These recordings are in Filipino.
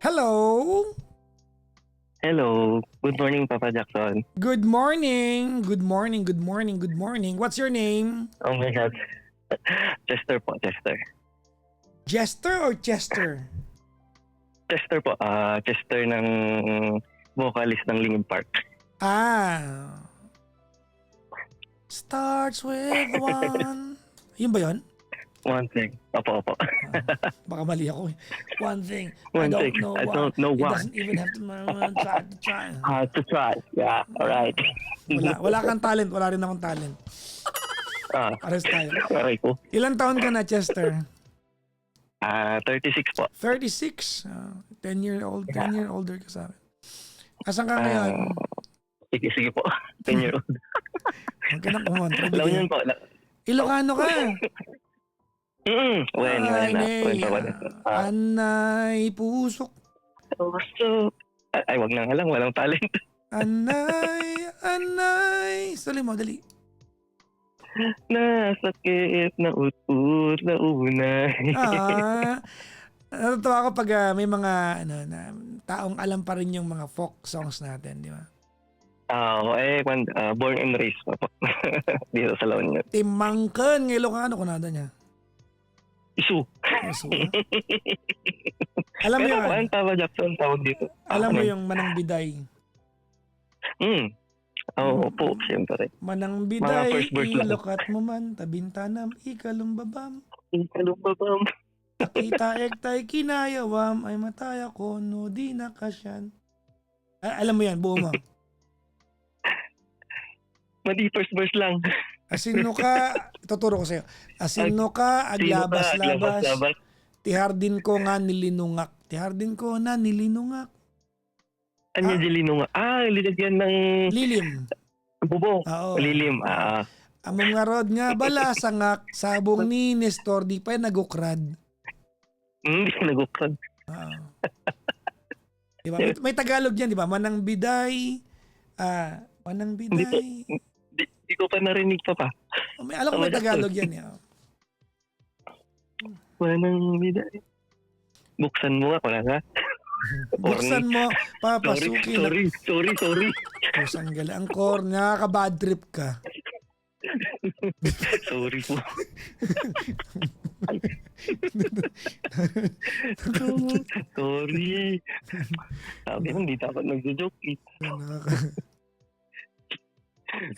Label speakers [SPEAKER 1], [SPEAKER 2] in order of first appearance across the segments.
[SPEAKER 1] Hello?
[SPEAKER 2] Hello. Good morning, Papa Jackson.
[SPEAKER 1] Good morning. Good morning, good morning, good morning. What's your name?
[SPEAKER 2] Oh my God. Chester po, Chester.
[SPEAKER 1] Jester or Chester?
[SPEAKER 2] Chester po. Chester ng vocalist ng Linkin Park.
[SPEAKER 1] Starts with one. Yun ba yun?
[SPEAKER 2] One thing. Opo.
[SPEAKER 1] Baka mali ako eh. One thing.
[SPEAKER 2] One
[SPEAKER 1] I don't
[SPEAKER 2] thing.
[SPEAKER 1] know
[SPEAKER 2] I
[SPEAKER 1] why.
[SPEAKER 2] don't know
[SPEAKER 1] It
[SPEAKER 2] why.
[SPEAKER 1] doesn't even have to try.
[SPEAKER 2] To try. Yeah, alright.
[SPEAKER 1] Wala kang talent. Wala rin akong talent. Pares tayo.
[SPEAKER 2] Okay po.
[SPEAKER 1] Ilang taon ka na, Chester?
[SPEAKER 2] 36 po.
[SPEAKER 1] 36. 10 year older ka sa akin. Asan ka ngayon?
[SPEAKER 2] Sige po. 10-year-old.
[SPEAKER 1] Huwag ka nang kumontra.
[SPEAKER 2] Laon po.
[SPEAKER 1] Ilocano ka.
[SPEAKER 2] When
[SPEAKER 1] Anay pusok.
[SPEAKER 2] Ay, wag na nga lang. Walang talent.
[SPEAKER 1] Anay. Sali mo, dali.
[SPEAKER 2] Nasakit na ut-ut na unay.
[SPEAKER 1] Natutuwa ako pag may mga taong alam pa rin yung mga folk songs natin, di ba?
[SPEAKER 2] Born and raised pa po. Dito sa La Union.
[SPEAKER 1] Timangkan, ng Ilocano, kunada niya.
[SPEAKER 2] Isu.
[SPEAKER 1] Alam mo
[SPEAKER 2] Pero
[SPEAKER 1] yun?
[SPEAKER 2] ang Papa Jackson tawag dito.
[SPEAKER 1] Alam mo yung Manang Biday?
[SPEAKER 2] Oo po, siyempre.
[SPEAKER 1] Manang
[SPEAKER 2] Mga
[SPEAKER 1] Biday,
[SPEAKER 2] first verse lang.
[SPEAKER 1] ilokat mo man, tabintanam, ikalumbabam.
[SPEAKER 2] Ikalumbabam.
[SPEAKER 1] Nakita ektay kinayawam, ay mataya ko, no di nakasyan. Alam mo yan, buo mo.
[SPEAKER 2] Madi first verse lang.
[SPEAKER 1] Asino ka, tuturo ko sa'yo. Asino ka, aglabas-labas. Tihardin ko nga nilinungak. Tihardin ko na nilinungak.
[SPEAKER 2] Anya Jelinunga. Linagyan ng
[SPEAKER 1] Lilim.
[SPEAKER 2] bubong.
[SPEAKER 1] Oo.
[SPEAKER 2] Lilim.
[SPEAKER 1] Among nga rod nga bala, sangak, sabong ni Nestor, di pa nagukrad.
[SPEAKER 2] Nagukrad.
[SPEAKER 1] Diba? May Tagalog yan, di ba? Manang Biday. Manang Biday.
[SPEAKER 2] Hindi ko pa narinig pa.
[SPEAKER 1] Alam ko may Tagalog yan.
[SPEAKER 2] Manang Biday. Buksan mo ako lang ha.
[SPEAKER 1] Buksan mo, papasukin.
[SPEAKER 2] Sorry.
[SPEAKER 1] Kusang gala. Ang core, nakaka-bad trip ka.
[SPEAKER 2] Sorry po. Sorry. Sabi mo, hindi dapat nagjo-joke eh.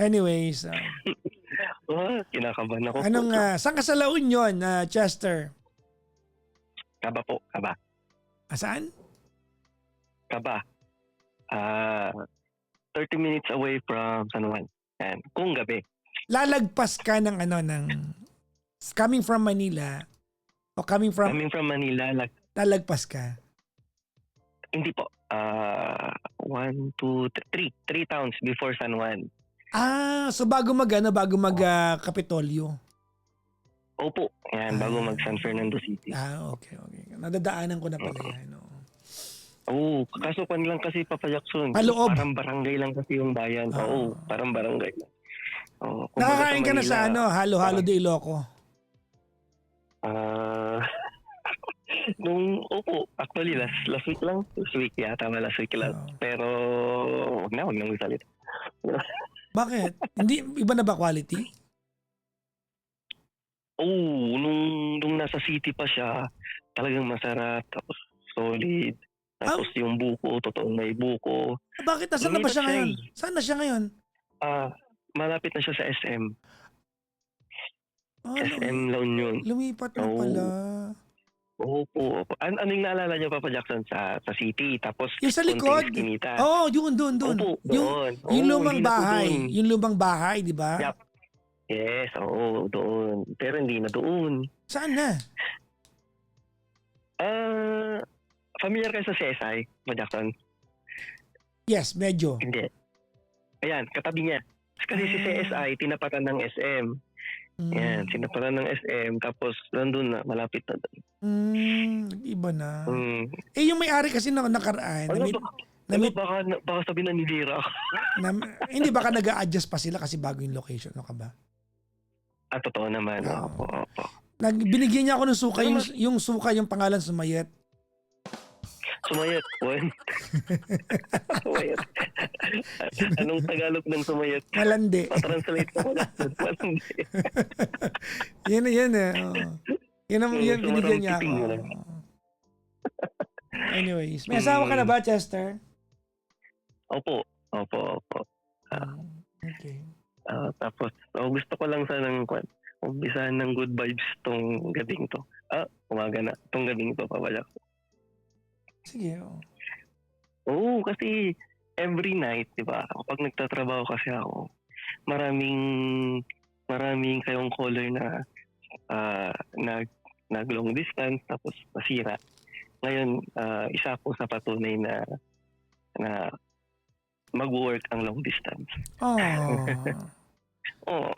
[SPEAKER 1] Anyways.
[SPEAKER 2] Kinakabahan ako.
[SPEAKER 1] Saan ka sa La Union, Chester?
[SPEAKER 2] Kaba po, Kaba.
[SPEAKER 1] Saan?
[SPEAKER 2] Kaba. 30 minutes away from San Juan. And kung gabi.
[SPEAKER 1] Lalagpas ka ng coming from Manila o coming from
[SPEAKER 2] Manila,
[SPEAKER 1] lalagpas ka?
[SPEAKER 2] Hindi po. 1, 2, 3 towns before San Juan.
[SPEAKER 1] So bago mag Kapitolyo.
[SPEAKER 2] Opo. Yan, bago mag San Fernando City.
[SPEAKER 1] Okay. Nadadaanan ko na pala yan.
[SPEAKER 2] Kaso pan lang kasi Papa Jackson.
[SPEAKER 1] Paloob.
[SPEAKER 2] Parang barangay lang kasi yung bayan. Parang barangay lang.
[SPEAKER 1] Nakakain ka na sa halo-halo de Iloco?
[SPEAKER 2] Actually last week lang. Last week lang. Pero wag na magsalita.
[SPEAKER 1] Bakit? Hindi, iba na ba quality?
[SPEAKER 2] Nung nasa city pa siya, talagang masarap, tapos solid, tapos yung buko, totoong may buko.
[SPEAKER 1] Bakit? Nasaan na ba siya ngayon? Saan na siya ngayon?
[SPEAKER 2] Malapit na siya sa SM. SM La Union.
[SPEAKER 1] Lumipat na pala.
[SPEAKER 2] Opo. Ano yung naalala niyo, Papa Jackson, sa city? Tapos
[SPEAKER 1] yung sa likod? Yun, doon.
[SPEAKER 2] Opo, doon.
[SPEAKER 1] Yung lumang bahay. Yung lumang bahay, di ba?
[SPEAKER 2] Yep. Yes, doon. Pero hindi na doon.
[SPEAKER 1] Saan na?
[SPEAKER 2] Familiar kayo sa CSI, Papa Jackson?
[SPEAKER 1] Yes, medyo.
[SPEAKER 2] Hindi. Ayan, katabi niya. Kasi si CSI, tinapatan ng SM. Yan, tinapatan ng SM, tapos nandun na, malapit na doon.
[SPEAKER 1] Iba na. Yung may-ari kasi nakaraan.
[SPEAKER 2] Baka sabi na nilira ako.
[SPEAKER 1] Hindi, baka nag-a-adjust pa sila kasi bago yung location. Ano ka ba?
[SPEAKER 2] Totoo naman. Opo.
[SPEAKER 1] Binigyan niya ako ng suka, yung suka, yung pangalan Sumayet.
[SPEAKER 2] Sumayat. One. Sumayat. Anong Tagalog ng sumayat?
[SPEAKER 1] Malandi.
[SPEAKER 2] Pa-translate ko na. Malandi.
[SPEAKER 1] Yan eh. Oh. Yan binigyan niya ako.
[SPEAKER 2] Sumarang titing,
[SPEAKER 1] Anyways, may asawa ka na ba, Chester?
[SPEAKER 2] Opo.
[SPEAKER 1] Okay.
[SPEAKER 2] Tapos, gusto ko lang sanang umpisahan ng good vibes tong gabing to. Umaga na. Tong gabing to, pabalik.
[SPEAKER 1] Sige, oh.
[SPEAKER 2] Oo, kasi every night, di ba? Kapag nagtatrabaho kasi ako, maraming kayong caller na nag long distance tapos nasira. Ngayon, isa po sa patunay na mag-work ang long distance.
[SPEAKER 1] Oh.
[SPEAKER 2] Oh.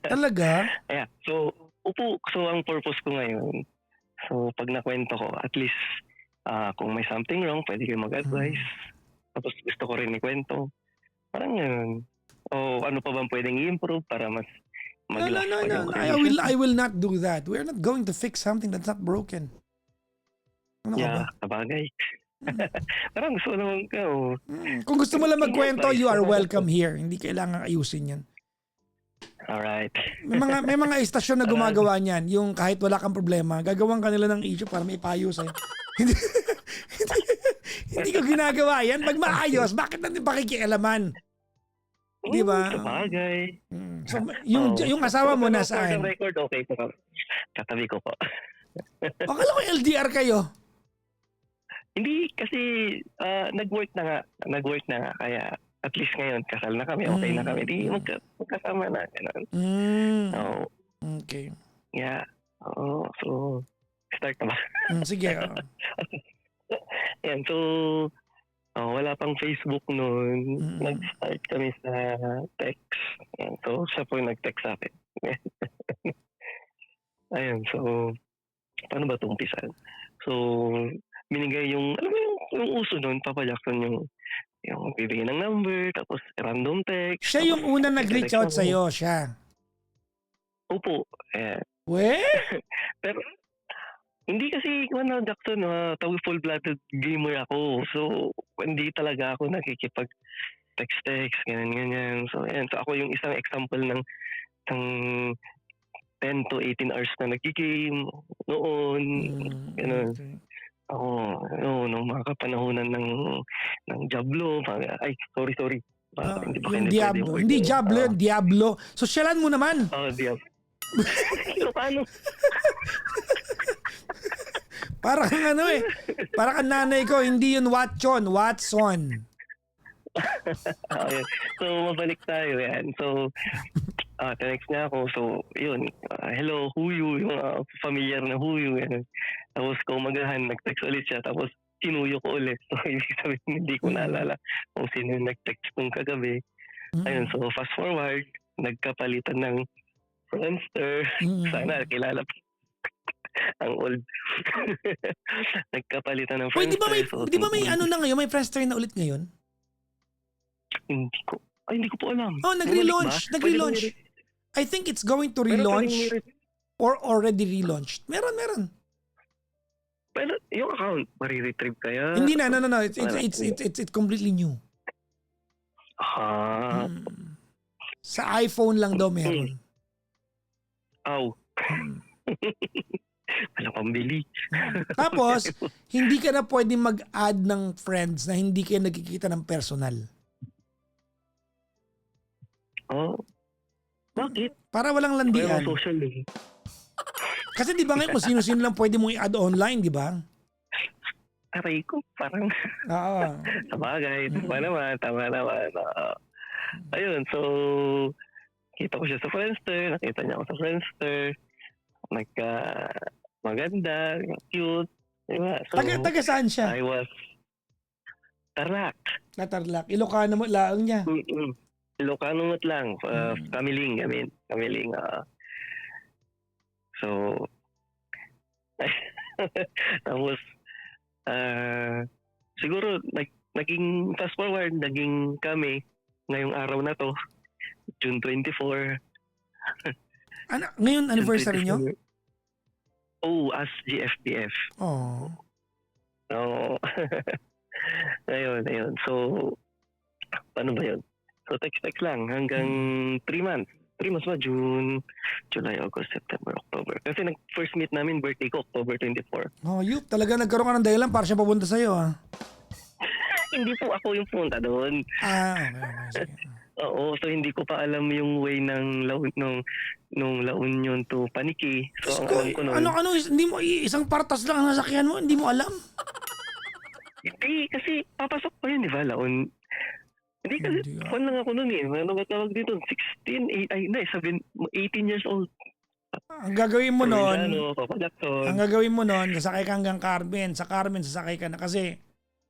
[SPEAKER 1] Talaga?
[SPEAKER 2] Yeah. So ang purpose ko ngayon, so pag nakwento ko, at least kung may something wrong, pwede kayo mag-advise. Tapos gusto ko rin ikwento. Parang yun. O ano pa bang pwedeng i-improve para mas mag-last pa yung relationship?
[SPEAKER 1] I will not do that. We're not going to fix something that's not broken. Ano ka ba?
[SPEAKER 2] Sabagay. Parang gusto naman ka.
[SPEAKER 1] Kung gusto mo lang magkwento, you are welcome here. Hindi kailangan ayusin yan.
[SPEAKER 2] Alright.
[SPEAKER 1] May mga estasyon na gumagawa niyan. Yung kahit wala kang problema, gagawan ka nila ng issue para may payo sa'yo. Hindi ko ginagawa yan. Pag maayos, bakit natin pakikialaman? Di ba?
[SPEAKER 2] Sabagay.
[SPEAKER 1] So, yung asawa mo nasaan?
[SPEAKER 2] For the record, okay po. Katabi ko po.
[SPEAKER 1] Akala ko LDR kayo.
[SPEAKER 2] Hindi, kasi nag-work na nga. Kaya at least ngayon, kasal na kami, okay na kami. Di magkasama na. Ganun.
[SPEAKER 1] Okay.
[SPEAKER 2] Yeah. So, start na ba?
[SPEAKER 1] Sige.
[SPEAKER 2] Yan, so, wala pang Facebook noon. Nag-start kami sa text. Yan, so, siya po yung nag-text sa akin. Ayun, so, paano ba itong umpisan? So, binigay yung, alam mo yung uso nun, Papa Jackson, yung bibigay ng number, tapos random text.
[SPEAKER 1] Siya yung una nag-reach out sa'yo, siya?
[SPEAKER 2] Opo. Pero, hindi kasi, Jackson, full-blooded gamer ako. So, hindi talaga ako nakikipag-text, ganyan. So, ayan. So, ako yung isang example ng 10 to 18 hours na nag-game noon. Ganun.
[SPEAKER 1] Okay.
[SPEAKER 2] Nung mga kapanahonan ng Diablo. Ay, sorry.
[SPEAKER 1] Yung Diablo. Hindi Diablo, yung Diablo. Sosyalan mo naman.
[SPEAKER 2] Diablo. Paano?
[SPEAKER 1] Parang parang ang nanay ko, hindi yun Watson.
[SPEAKER 2] Okay. So, mabalik tayo yan. So, text niya ako. So, yun. Hello, Huyu. Yung familiar na Huyu. Yan. Tapos, kumagahan, nag-text ulit siya. Tapos, sinuyo ko ulit. So, ibig sabihin, hindi ko naalala kung sino yung nag-text kong kagabi. Ayun, so, fast forward, nagkapalitan ng Friendster. Sana, kilala pa. Ang old. Nagkapalitan ng Friendster.
[SPEAKER 1] Di ba may ano na ngayon? May Friendster na ulit ngayon?
[SPEAKER 2] Hindi ko po alam.
[SPEAKER 1] Nag-relaunch. I think it's going to relaunch or already relaunched. Meron.
[SPEAKER 2] Pero yung account, mariretrieve kaya?
[SPEAKER 1] Hindi na, no. It's completely new. Sa iPhone lang daw meron.
[SPEAKER 2] Wala pambili.
[SPEAKER 1] Tapos, hindi ka na pwede mag-add ng friends na hindi kayo nagkikita ng personal.
[SPEAKER 2] Bakit?
[SPEAKER 1] Para walang landian.
[SPEAKER 2] Social eh.
[SPEAKER 1] Kasi di ba ngayon kung sino-sino lang pwede mong i-add online, di ba?
[SPEAKER 2] Aray ko, parang sabagay. Tama naman. Ayun, so kita ko siya sa Friendster, nakita niya ako sa Friendster. Maganda, cute. Diba? So,
[SPEAKER 1] taga saan siya?
[SPEAKER 2] I was Tarlac.
[SPEAKER 1] Tarlac. Ilocano mo lang niya.
[SPEAKER 2] Ilocano mo lang. Kamiling. So, tapos, siguro, naging fast forward, naging kami ngayong araw na to, June 24.
[SPEAKER 1] Ngayon, anniversary nyo?
[SPEAKER 2] As GFPF. Oo. Ayun. So, paano ba yun? So, text-text lang hanggang 3 months. 3 months ba? June, July, August, September, October. Kasi nag-first meet namin, birthday ko, October 24.
[SPEAKER 1] Oh, Yup, talaga nagkaroon ka ng dahilan para siya papunta sa'yo, ah.
[SPEAKER 2] Hindi po ako yung punta doon.
[SPEAKER 1] Okay, sige.
[SPEAKER 2] Oo, so hindi ko pa alam yung way ng nung La Union to Paniki.
[SPEAKER 1] Diyos
[SPEAKER 2] So ang
[SPEAKER 1] ko,
[SPEAKER 2] alam ko noon,
[SPEAKER 1] hindi mo, isang partas lang ang nasakyan mo, hindi mo alam.
[SPEAKER 2] hindi kasi papasok pa yun, di ba, La Union? Hindi kasi,
[SPEAKER 1] Hindi ah.
[SPEAKER 2] fun lang ako noon eh. Ano ba tawag dito? 18 years old.
[SPEAKER 1] Ang gagawin mo noon,
[SPEAKER 2] Pamilano, Papa Jackson.
[SPEAKER 1] sasakay ka hanggang Carmen. Sa Carmen, sasakay ka na kasi,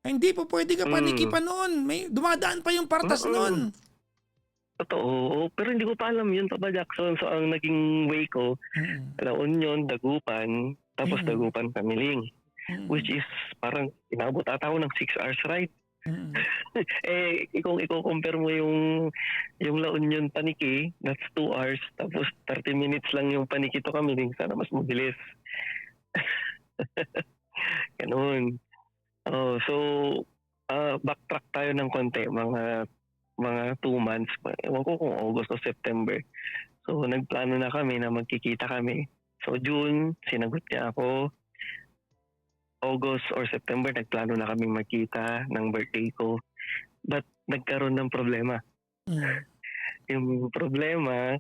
[SPEAKER 1] hindi po pwede ka paniki pa noon. May dumadaan pa yung partas noon.
[SPEAKER 2] Totoo. Pero hindi ko pa alam yun, Papa Jackson. So ang naging way ko, La Union, Dagupan, tapos Dagupan, Kamiling. Which is parang inabot ata ako ng 6 hours ride. Kung i-compare mo yung La Union Paniki, that's 2 hours. Tapos 30 minutes lang yung Paniki to Kamiling. Sana mas mabilis. Ganun. So, backtrack tayo ng konti. Mga 2 months. Ewan ko kung August o September. So, nagplano na kami na magkikita kami. So, June, sinagot niya ako. August or September, nagplano na kami magkita ng birthday ko. But nagkaroon ng problema. Yung problema,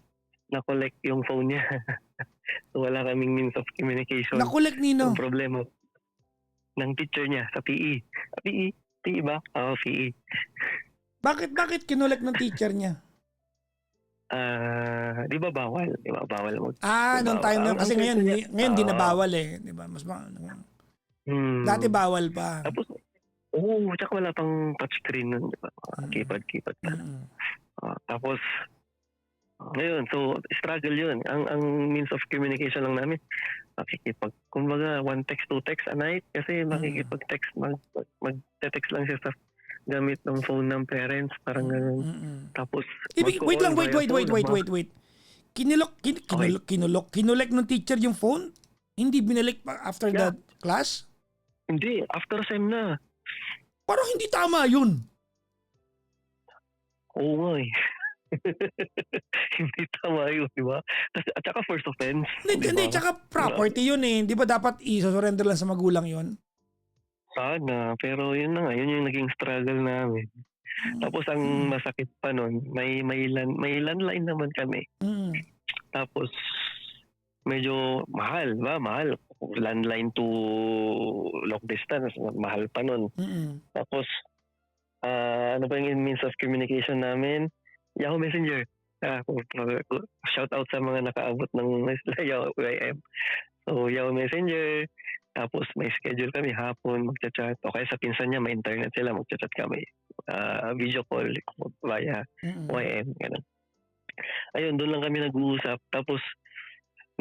[SPEAKER 2] na-collect yung phone niya. So, wala kaming means of communication.
[SPEAKER 1] Na-collect nino?
[SPEAKER 2] Yung problema ng teacher niya sa PE. PE ba? Oo, PE.
[SPEAKER 1] Bakit kinulek ng teacher niya?
[SPEAKER 2] Di ba bawal? Bawal
[SPEAKER 1] Noong time na, kasi ngayon di na bawal eh. Di ba? Dati bawal pa.
[SPEAKER 2] Tapos, tsaka wala pang touchscreen nun, di ba? Keypad ka. Tapos, ngayon, so, struggle yun. Ang means of communication lang namin, kumbaga, 1 text, 2 text a night, kasi makikipag-text, mag-text lang siya sa gamit ng phone ng parents, parang gano'n. Tapos,
[SPEAKER 1] wait. Kinulek ng teacher yung phone? Hindi binalik pa after the class?
[SPEAKER 2] Hindi, after sem na.
[SPEAKER 1] Parang hindi tama yun.
[SPEAKER 2] Oo nga eh. Hindi tama yun, di ba? At saka first offense.
[SPEAKER 1] Hindi, tsaka property yun eh. Di ba dapat i-surrender lang sa magulang yun?
[SPEAKER 2] Sana, pero yun na nga, yun yung naging struggle namin. Tapos ang masakit pa nun, may landline naman kami. Tapos medyo mahal, ba? Mahal. Landline to long distance, mahal pa nun. Tapos, ano ba yung means of communication namin? Yahoo Messenger. Shout out sa mga nakaabot ng Yahoo IM. So, Yahoo Messenger. Tapos, may schedule kami hapon, magchat-chat. O kaya sa pinsan niya, may internet sila, magchat-chat kami. Video call via YM. Ganun. Ayun, doon lang kami nag-uusap. Tapos,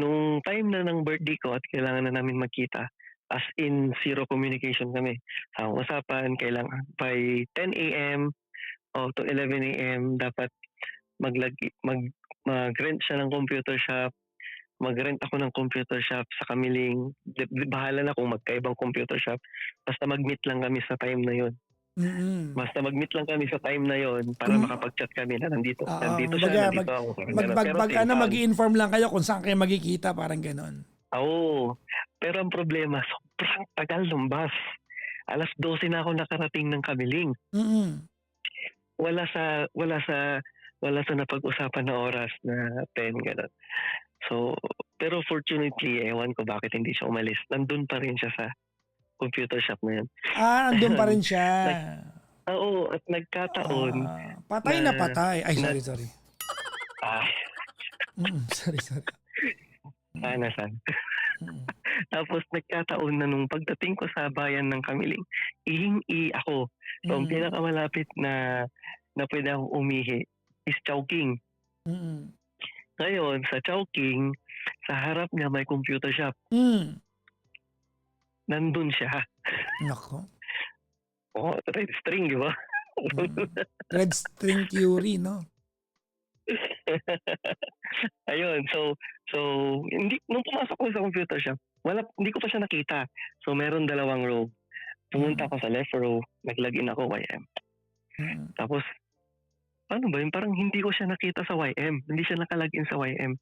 [SPEAKER 2] nung time na ng birthday ko at kailangan na namin magkita, as in zero communication kami. Sa usapan, kailangan by 10 a.m. o to 11 a.m. dapat mag-rent siya ng computer shop. Mag-rent ako ng computer shop sa Kamiling. Bahala na kung magkaibang computer shop. Basta mag-meet lang kami sa time na yon. Basta mag-meet lang kami sa time na yon para makapag-chat kami na nandito siya, nandito ako.
[SPEAKER 1] Mag-i-inform lang kayo kung saan kayo magkikita, parang ganon.
[SPEAKER 2] Oo. Pero ang problema, sobrang tagal ng bus. 12:00 na ako nakarating ng Kamiling. Wala sa napag-usapan na oras na 10, gano'n. So, pero fortunately, ewan ko bakit hindi siya umalis. Nandun pa rin siya sa computer shop na yun.
[SPEAKER 1] Nandun pa rin siya.
[SPEAKER 2] Oo, at nagkataon.
[SPEAKER 1] Patay na patay. Ay, sorry. Sorry.
[SPEAKER 2] Sana. Tapos nagkataon na nung pagdating ko sa bayan ng Kamiling, ihingi ako. So, ang pinakamalapit na pwede akong umihi is Chowking. Ngayon, sa Chowking, sa harap niya may computer shop. Nandun siya.
[SPEAKER 1] Nako.
[SPEAKER 2] Red string, di ba?
[SPEAKER 1] Red string theory, no?
[SPEAKER 2] Ayun, so nung pumasok ko sa computer shop, hindi ko pa siya nakita. So meron 2 row. Pumunta ako sa left row, nag-login ako YM. Tapos, paano ba yun? Parang hindi ko siya nakita sa YM. Hindi siya nakalagin sa YM.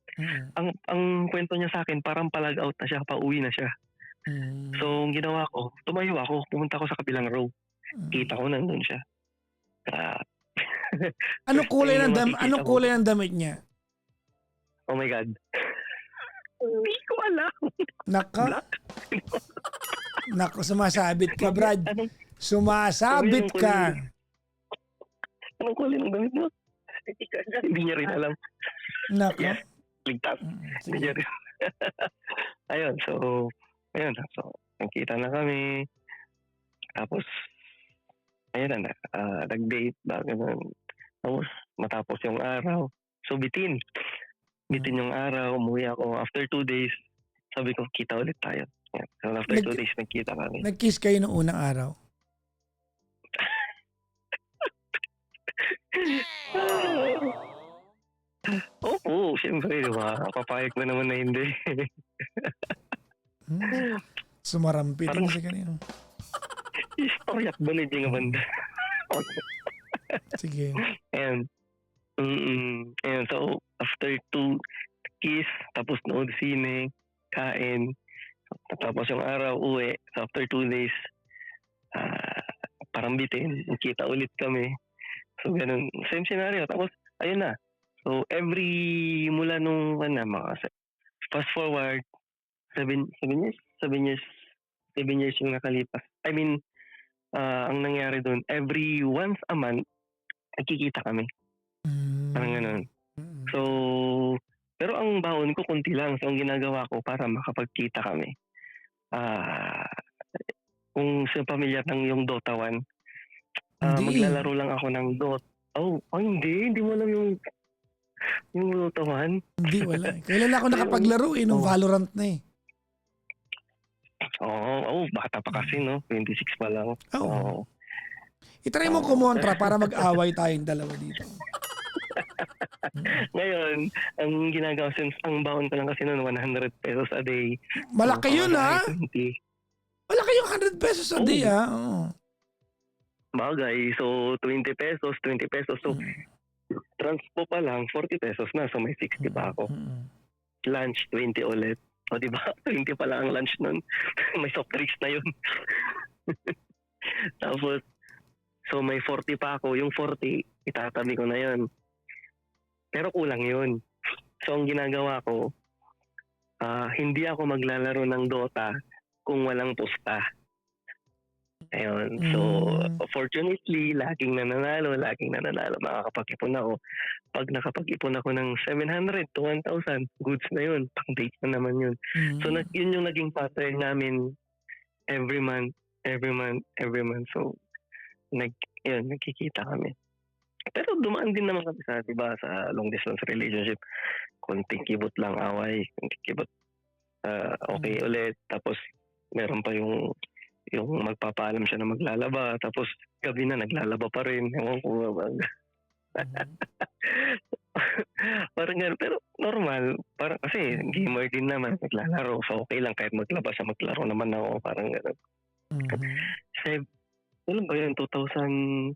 [SPEAKER 2] Ang kwento niya sa akin, parang palag out na siya, pauwi na siya. So, ang ginawa ko, tumayo ako, pumunta ako sa kabilang row. Kita ko nandun siya.
[SPEAKER 1] Anong kulay ng damit niya?
[SPEAKER 2] Oh my God. Hindi ko alam.
[SPEAKER 1] Nako, sumasabit ka, Brad. Sumasabit ka.
[SPEAKER 2] Anong kulay ng damit mo? Hindi niya rin alam.
[SPEAKER 1] Nako.
[SPEAKER 2] Yes, ligtas. Hindi niya rin. Ayun, so, nagkita na kami. Tapos, ayun na, nag-date, ganun. Tapos, matapos yung araw. So, bitin yung araw, umuwi ako. After 2 days, sabi ko, kita ulit tayo. Yeah. So, after 2 days, nagkita kami.
[SPEAKER 1] Nag-kiss kayo noong unang araw?
[SPEAKER 2] Oo, siyempre, di ba? Papayag na naman na hindi.
[SPEAKER 1] Sumarampit
[SPEAKER 2] Parang,
[SPEAKER 1] kasi kanina.
[SPEAKER 2] Istoryak ba na yung banda?
[SPEAKER 1] Sige.
[SPEAKER 2] And so, after 2 kiss, tapos nood sine, kain, tapos yung araw, uwi. So, after 2 days, parang bitin, kita ulit kami. So, ganun. Same scenario. Tapos, ayun na. So, mula nung, fast forward, 7 years yung nakalipas. I mean, ang nangyari doon, every once a month, nagkikita kami. Parang ganun. So, pero ang baon ko, kunti lang. So, ang ginagawa ko para makapagkita kami. Kung sa pamilyar ng yung Dota 1, maglalaro lang ako ng Dota. Hindi mo alam yung Dota 1?
[SPEAKER 1] Hindi, wala. Kailan ako nakapaglaro nung Valorant na eh.
[SPEAKER 2] Bata pa kasi, no? 26 pa lang.
[SPEAKER 1] Oo. Itry mo kumontra para mag-away tayong dalawa dito.
[SPEAKER 2] Ngayon, ang ginagawa, since ang baon ko lang kasi noon, 100 pesos a day.
[SPEAKER 1] Malaki yun, ha?
[SPEAKER 2] 20.
[SPEAKER 1] Malaki yung 100 pesos a day, ha?
[SPEAKER 2] Bagay. So, 20 pesos. So, transpo pa lang, 40 pesos na. So, may 60 pa ako. Lunch, 20 ulit. O, di ba? 20 pa lang ang lunch nun. May soft drinks na yun. Tapos, so may 40 pa ako. Yung 40, itatabi ko na yun. Pero kulang yun. So, ang ginagawa ko, hindi ako maglalaro ng Dota kung walang pusta. Ayun. So, fortunately, laging nananalo. Makakapag-ipon ako. Pag nakapag-ipon ako ng 700 to 1,000, goods na yun. Pang-date na naman yun. So, yun yung naging pattern namin every month. So, nagkikita kami. Pero dumaan din naman kami sa, diba, sa long distance relationship. Kunting kibot lang away. Kunting kibot, okay ulit. Tapos, meron pa yung magpapaalam siya na maglalaba, tapos gabi na naglalaba pa rin. Ewan ko ba. Parang gano'n. Pero normal. Parang kasi gamer din naman, naglalaro. So okay lang kahit maglaba siya, maglaro naman ako. Parang gano'n. Kasi, alam ba yun, 2008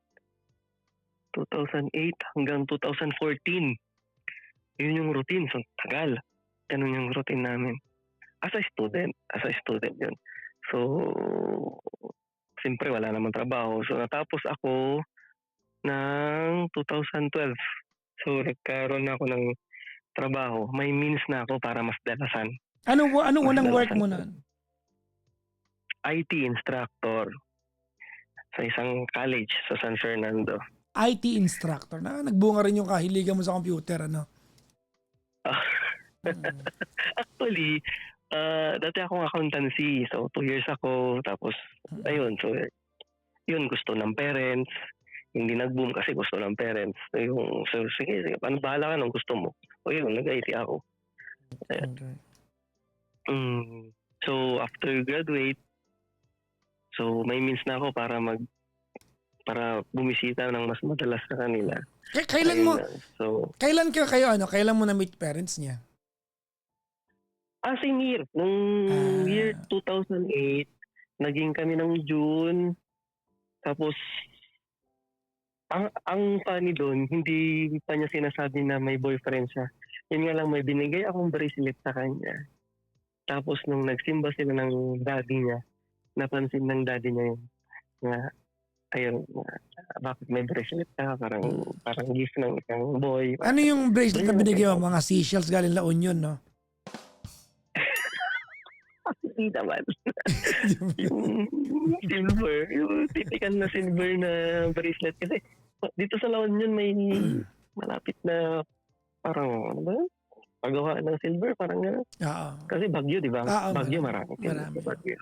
[SPEAKER 2] hanggang 2014. Yun yung routine. So tagal. Ganun yung routine namin. As a student yun. So, siyempre wala namang trabaho. So, natapos ako ng 2012. So, nagkaroon ako ng trabaho. May means na ako para mas dalasan.
[SPEAKER 1] Anong unang work mo na?
[SPEAKER 2] IT instructor sa isang college sa San Fernando.
[SPEAKER 1] IT instructor. Nagbunga rin yung kahiligan mo sa computer, ano?
[SPEAKER 2] Actually, dati akong accountancy. So, 2 years ako. Tapos, ayun. So, yun, gusto ng parents. Hindi nag-boom kasi gusto ng parents. So, sige, paano bahala ka nung gusto mo? O yun, nag-IT ako. Okay. So, after graduate, so, may means na ako para bumisita ng mas madalas sa kanila.
[SPEAKER 1] Kailan mo na-meet parents niya?
[SPEAKER 2] Same year. Nung year 2008, naging kami ng June. Tapos, ang funny doon, hindi pa niya sinasabi na may boyfriend siya. Yun nga lang, may binigay akong bracelet sa kanya. Tapos, nung nagsimba sila ng daddy niya, napansin ng daddy niya yun. Na, ayun, bakit may bracelet ka? Parang gift ng isang boy.
[SPEAKER 1] Ano yung bracelet na
[SPEAKER 2] Doon
[SPEAKER 1] binigay
[SPEAKER 2] yun,
[SPEAKER 1] mo? Mga seashells galing La Union, no?
[SPEAKER 2] hindi naman. Yung silver, yung typical na silver na bracelet. Kasi dito sa La Union may malapit na parang, ano ba? Paggawa ng silver, parang gano'n.
[SPEAKER 1] Oo.
[SPEAKER 2] Kasi Baguio, di ba?
[SPEAKER 1] Oo,
[SPEAKER 2] Baguio, marami.
[SPEAKER 1] marami.
[SPEAKER 2] Baguio.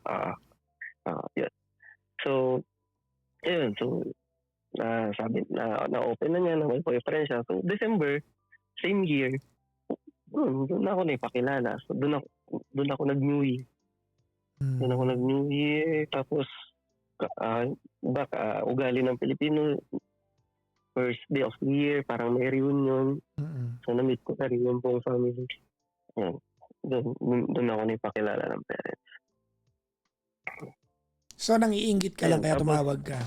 [SPEAKER 2] Yun. So, yun. So, sabi na-open na niya na may boyfriend siya. So, December, same year, doon ako na ipakilala. So, doon ako nag-New Year. Doon ako nag-New Year. Tapos, ugali ng Pilipino, first day of the year, parang may reunion. So, na-meet ko na rin yung buong family. Yan. Doon ako na ipakilala ng parents.
[SPEAKER 1] So, nangiinggit ka lang kaya tumawag ka.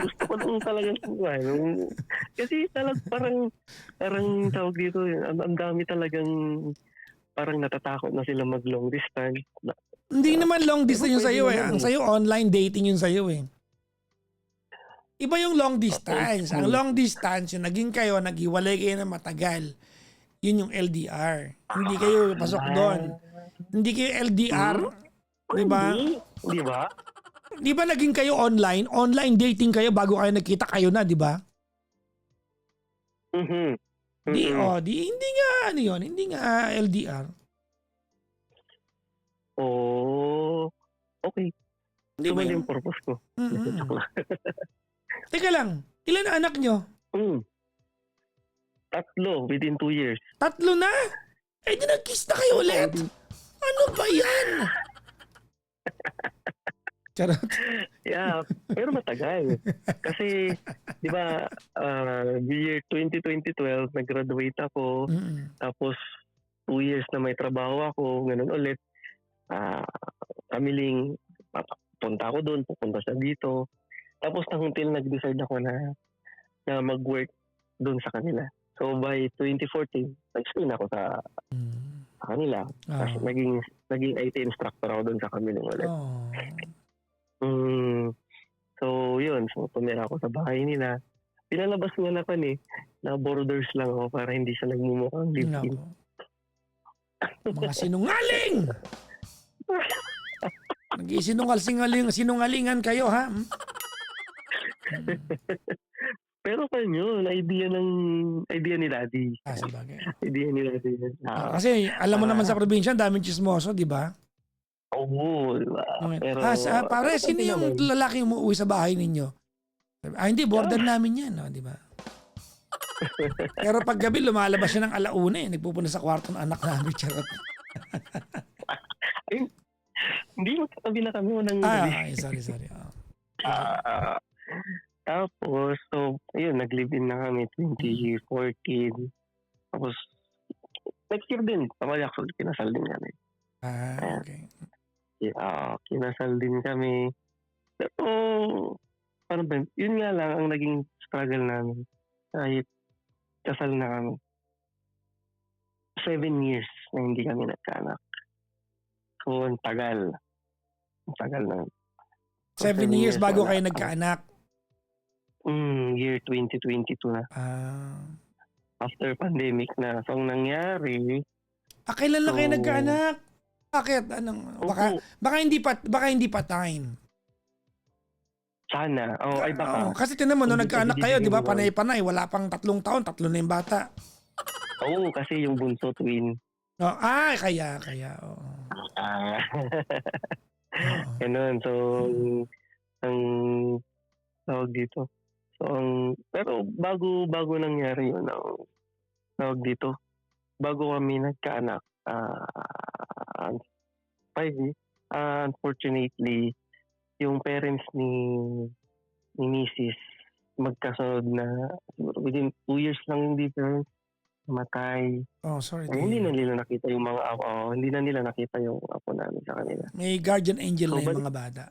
[SPEAKER 2] Gusto ko nung talagang kasi parang tawag dito, ang dami talagang parang natatakot na sila mag long distance.
[SPEAKER 1] Hindi naman long distance yun sa'yo eh. Ang sa'yo, online dating yun sa'yo eh. Iba yung long distance. Ang long distance, yung naging kayo, naghiwalay kayo na matagal. Yun yung LDR. Hindi kayo pasok doon. Hindi kayo LDR. Di ba?
[SPEAKER 2] Di ba?
[SPEAKER 1] Di ba naging kayo online? Online dating kayo bago kayo nagkita kayo na, di ba? Hindi nga ano yun. Hindi nga LDR.
[SPEAKER 2] Oh, okay.
[SPEAKER 1] Di ba
[SPEAKER 2] Mali
[SPEAKER 1] yung
[SPEAKER 2] yung purpose ko.
[SPEAKER 1] Teka lang, ilan na anak nyo?
[SPEAKER 2] 3 within 2 years.
[SPEAKER 1] 3 na? Eh di nag-kiss na kayo ulit. Ano ba yan? Charot.
[SPEAKER 2] Yeah, pero matagal. Kasi, di ba, year 2012, nag-graduate ako. Tapos, 2 years na may trabaho ako. Ganun ulit. Kamiling, punta ako doon, pupunta siya dito. Tapos, until nag-decide ako na mag-work doon sa kanila. So, by 2014, nag-stay na ako sa kanila. Kasi naging IT instructor ako doon sa kamiling ulit. So, yun. So, tumira ako sa bahay nila. Pinalabas nga na na borders lang ako para hindi siya nagmumukhang live-in.
[SPEAKER 1] Mga sinungaling! Sinungalingan kayo, ha?
[SPEAKER 2] Pero kanyo, idea ni Daddy.
[SPEAKER 1] Sabagay.
[SPEAKER 2] Idea ni Daddy.
[SPEAKER 1] Kasi alam mo naman sa probinsya, daming chismoso, di ba?
[SPEAKER 2] Oo, diba? Pero,
[SPEAKER 1] pare, sino yung lalaki umuwi sa bahay ninyo? Hindi, border namin yan, no? Di ba? Pero pag gabi, lumalabas siya ng alauna eh. Nagpupunta sa kwarto ng anak namin, charot.
[SPEAKER 2] Hindi, magkatabi na kami ng gabi.
[SPEAKER 1] Sorry.
[SPEAKER 2] Tapos, so, yun, nag-live-in na kami 2014. Tapos, next year din, actually, kinasal din kami.
[SPEAKER 1] Okay.
[SPEAKER 2] Kinasal din kami. Pero, parang ba, yun nga lang ang naging struggle namin. Kahit kasal na kami. 7 years na hindi kami nagkaanak. So, ang tagal. Ang tagal na.
[SPEAKER 1] 7 years bago kayo nagkaanak?
[SPEAKER 2] Year 2022 na. After pandemic na. So, ang nangyari...
[SPEAKER 1] kailan na kayo nagkaanak? Bakit? Baka hindi pa time.
[SPEAKER 2] Sana. Ay baka.
[SPEAKER 1] Kasi tinan mo, nung nagkaanak kayo, di ba, panay-panay, wala pang 3 taon, 3 na yung bata.
[SPEAKER 2] Oo, kasi yung bunso twin.
[SPEAKER 1] Kaya.
[SPEAKER 2] Ganun. So, ang tawag dito. So, pero bago nangyari yun, ang tawag dito, bago kami nagkaanak, unfortunately, yung parents ni Mrs. magkasunod na, siguro within 2 years lang yung difference. namatay.
[SPEAKER 1] Oh, sorry.
[SPEAKER 2] Hindi na nila nakita yung mga apo. Hindi na nila nakita yung apo namin sa kanila.
[SPEAKER 1] May guardian angel
[SPEAKER 2] So,
[SPEAKER 1] na yung mga bata.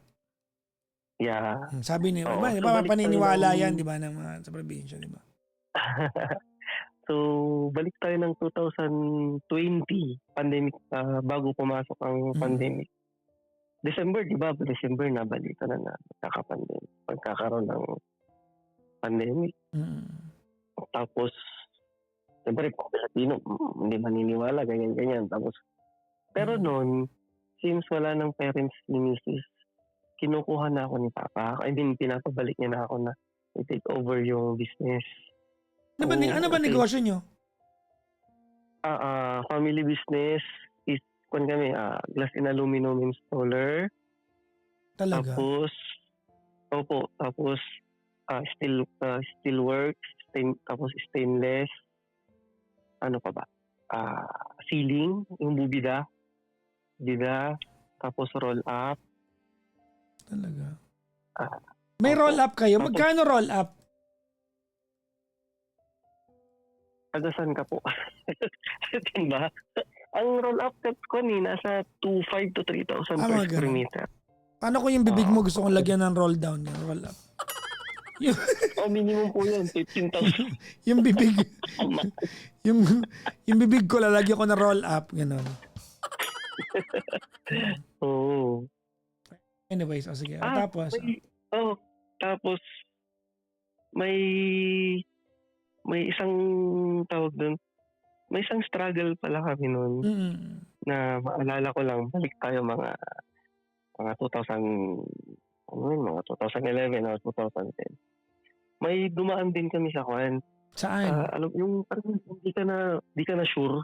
[SPEAKER 2] Yeah.
[SPEAKER 1] Sabi niya,
[SPEAKER 2] Oo.
[SPEAKER 1] di
[SPEAKER 2] So,
[SPEAKER 1] ba
[SPEAKER 2] balik tayo
[SPEAKER 1] paniniwala
[SPEAKER 2] ng...
[SPEAKER 1] yan, di ba, ng mga sa probinsya, di ba?
[SPEAKER 2] So, balik tayo ng 2020, pandemic, bago pumasok ang pandemic. December, di ba? December na balita na magkaka-pandemic. Pagkakaroon ng pandemic. Tapos, siyempre, Pilipino, hindi maniniwala, ganyan-ganyan. Tapos, pero noon, since wala ng parents ni Mrs., kinukuha na ako ni Papa. I mean, pinapabalik niya na ako na i-take over yung business.
[SPEAKER 1] Ano ba negosyo nyo?
[SPEAKER 2] Family business is kami, glass and aluminum installer.
[SPEAKER 1] Talaga?
[SPEAKER 2] Tapos steel works, tapos stainless. Ano pa ba? Ceiling, yung bubida, tapos roll up.
[SPEAKER 1] Talaga? May roll up kayo? Magkano roll up?
[SPEAKER 2] Tagasan ka po. Diba? Ang roll up ko nasa 2,500 to 3,000 per square meter.
[SPEAKER 1] Paano kung yung bibig mo gusto kong lagyan ng roll down? Yung roll up?
[SPEAKER 2] Minimum po yun, 15,000.
[SPEAKER 1] Yung bibig, yung bibig ko lalagyan ko na roll up, gano'n.
[SPEAKER 2] Oo.
[SPEAKER 1] Anyways, sige. Tapos?
[SPEAKER 2] Tapos, may isang tawag doon, may isang struggle pala kami noon na maalala ko lang, balik tayo mga 2011 or 2010. May dumaan din kami sa kwan.
[SPEAKER 1] Saan?
[SPEAKER 2] Yung parang hindi ka na sure.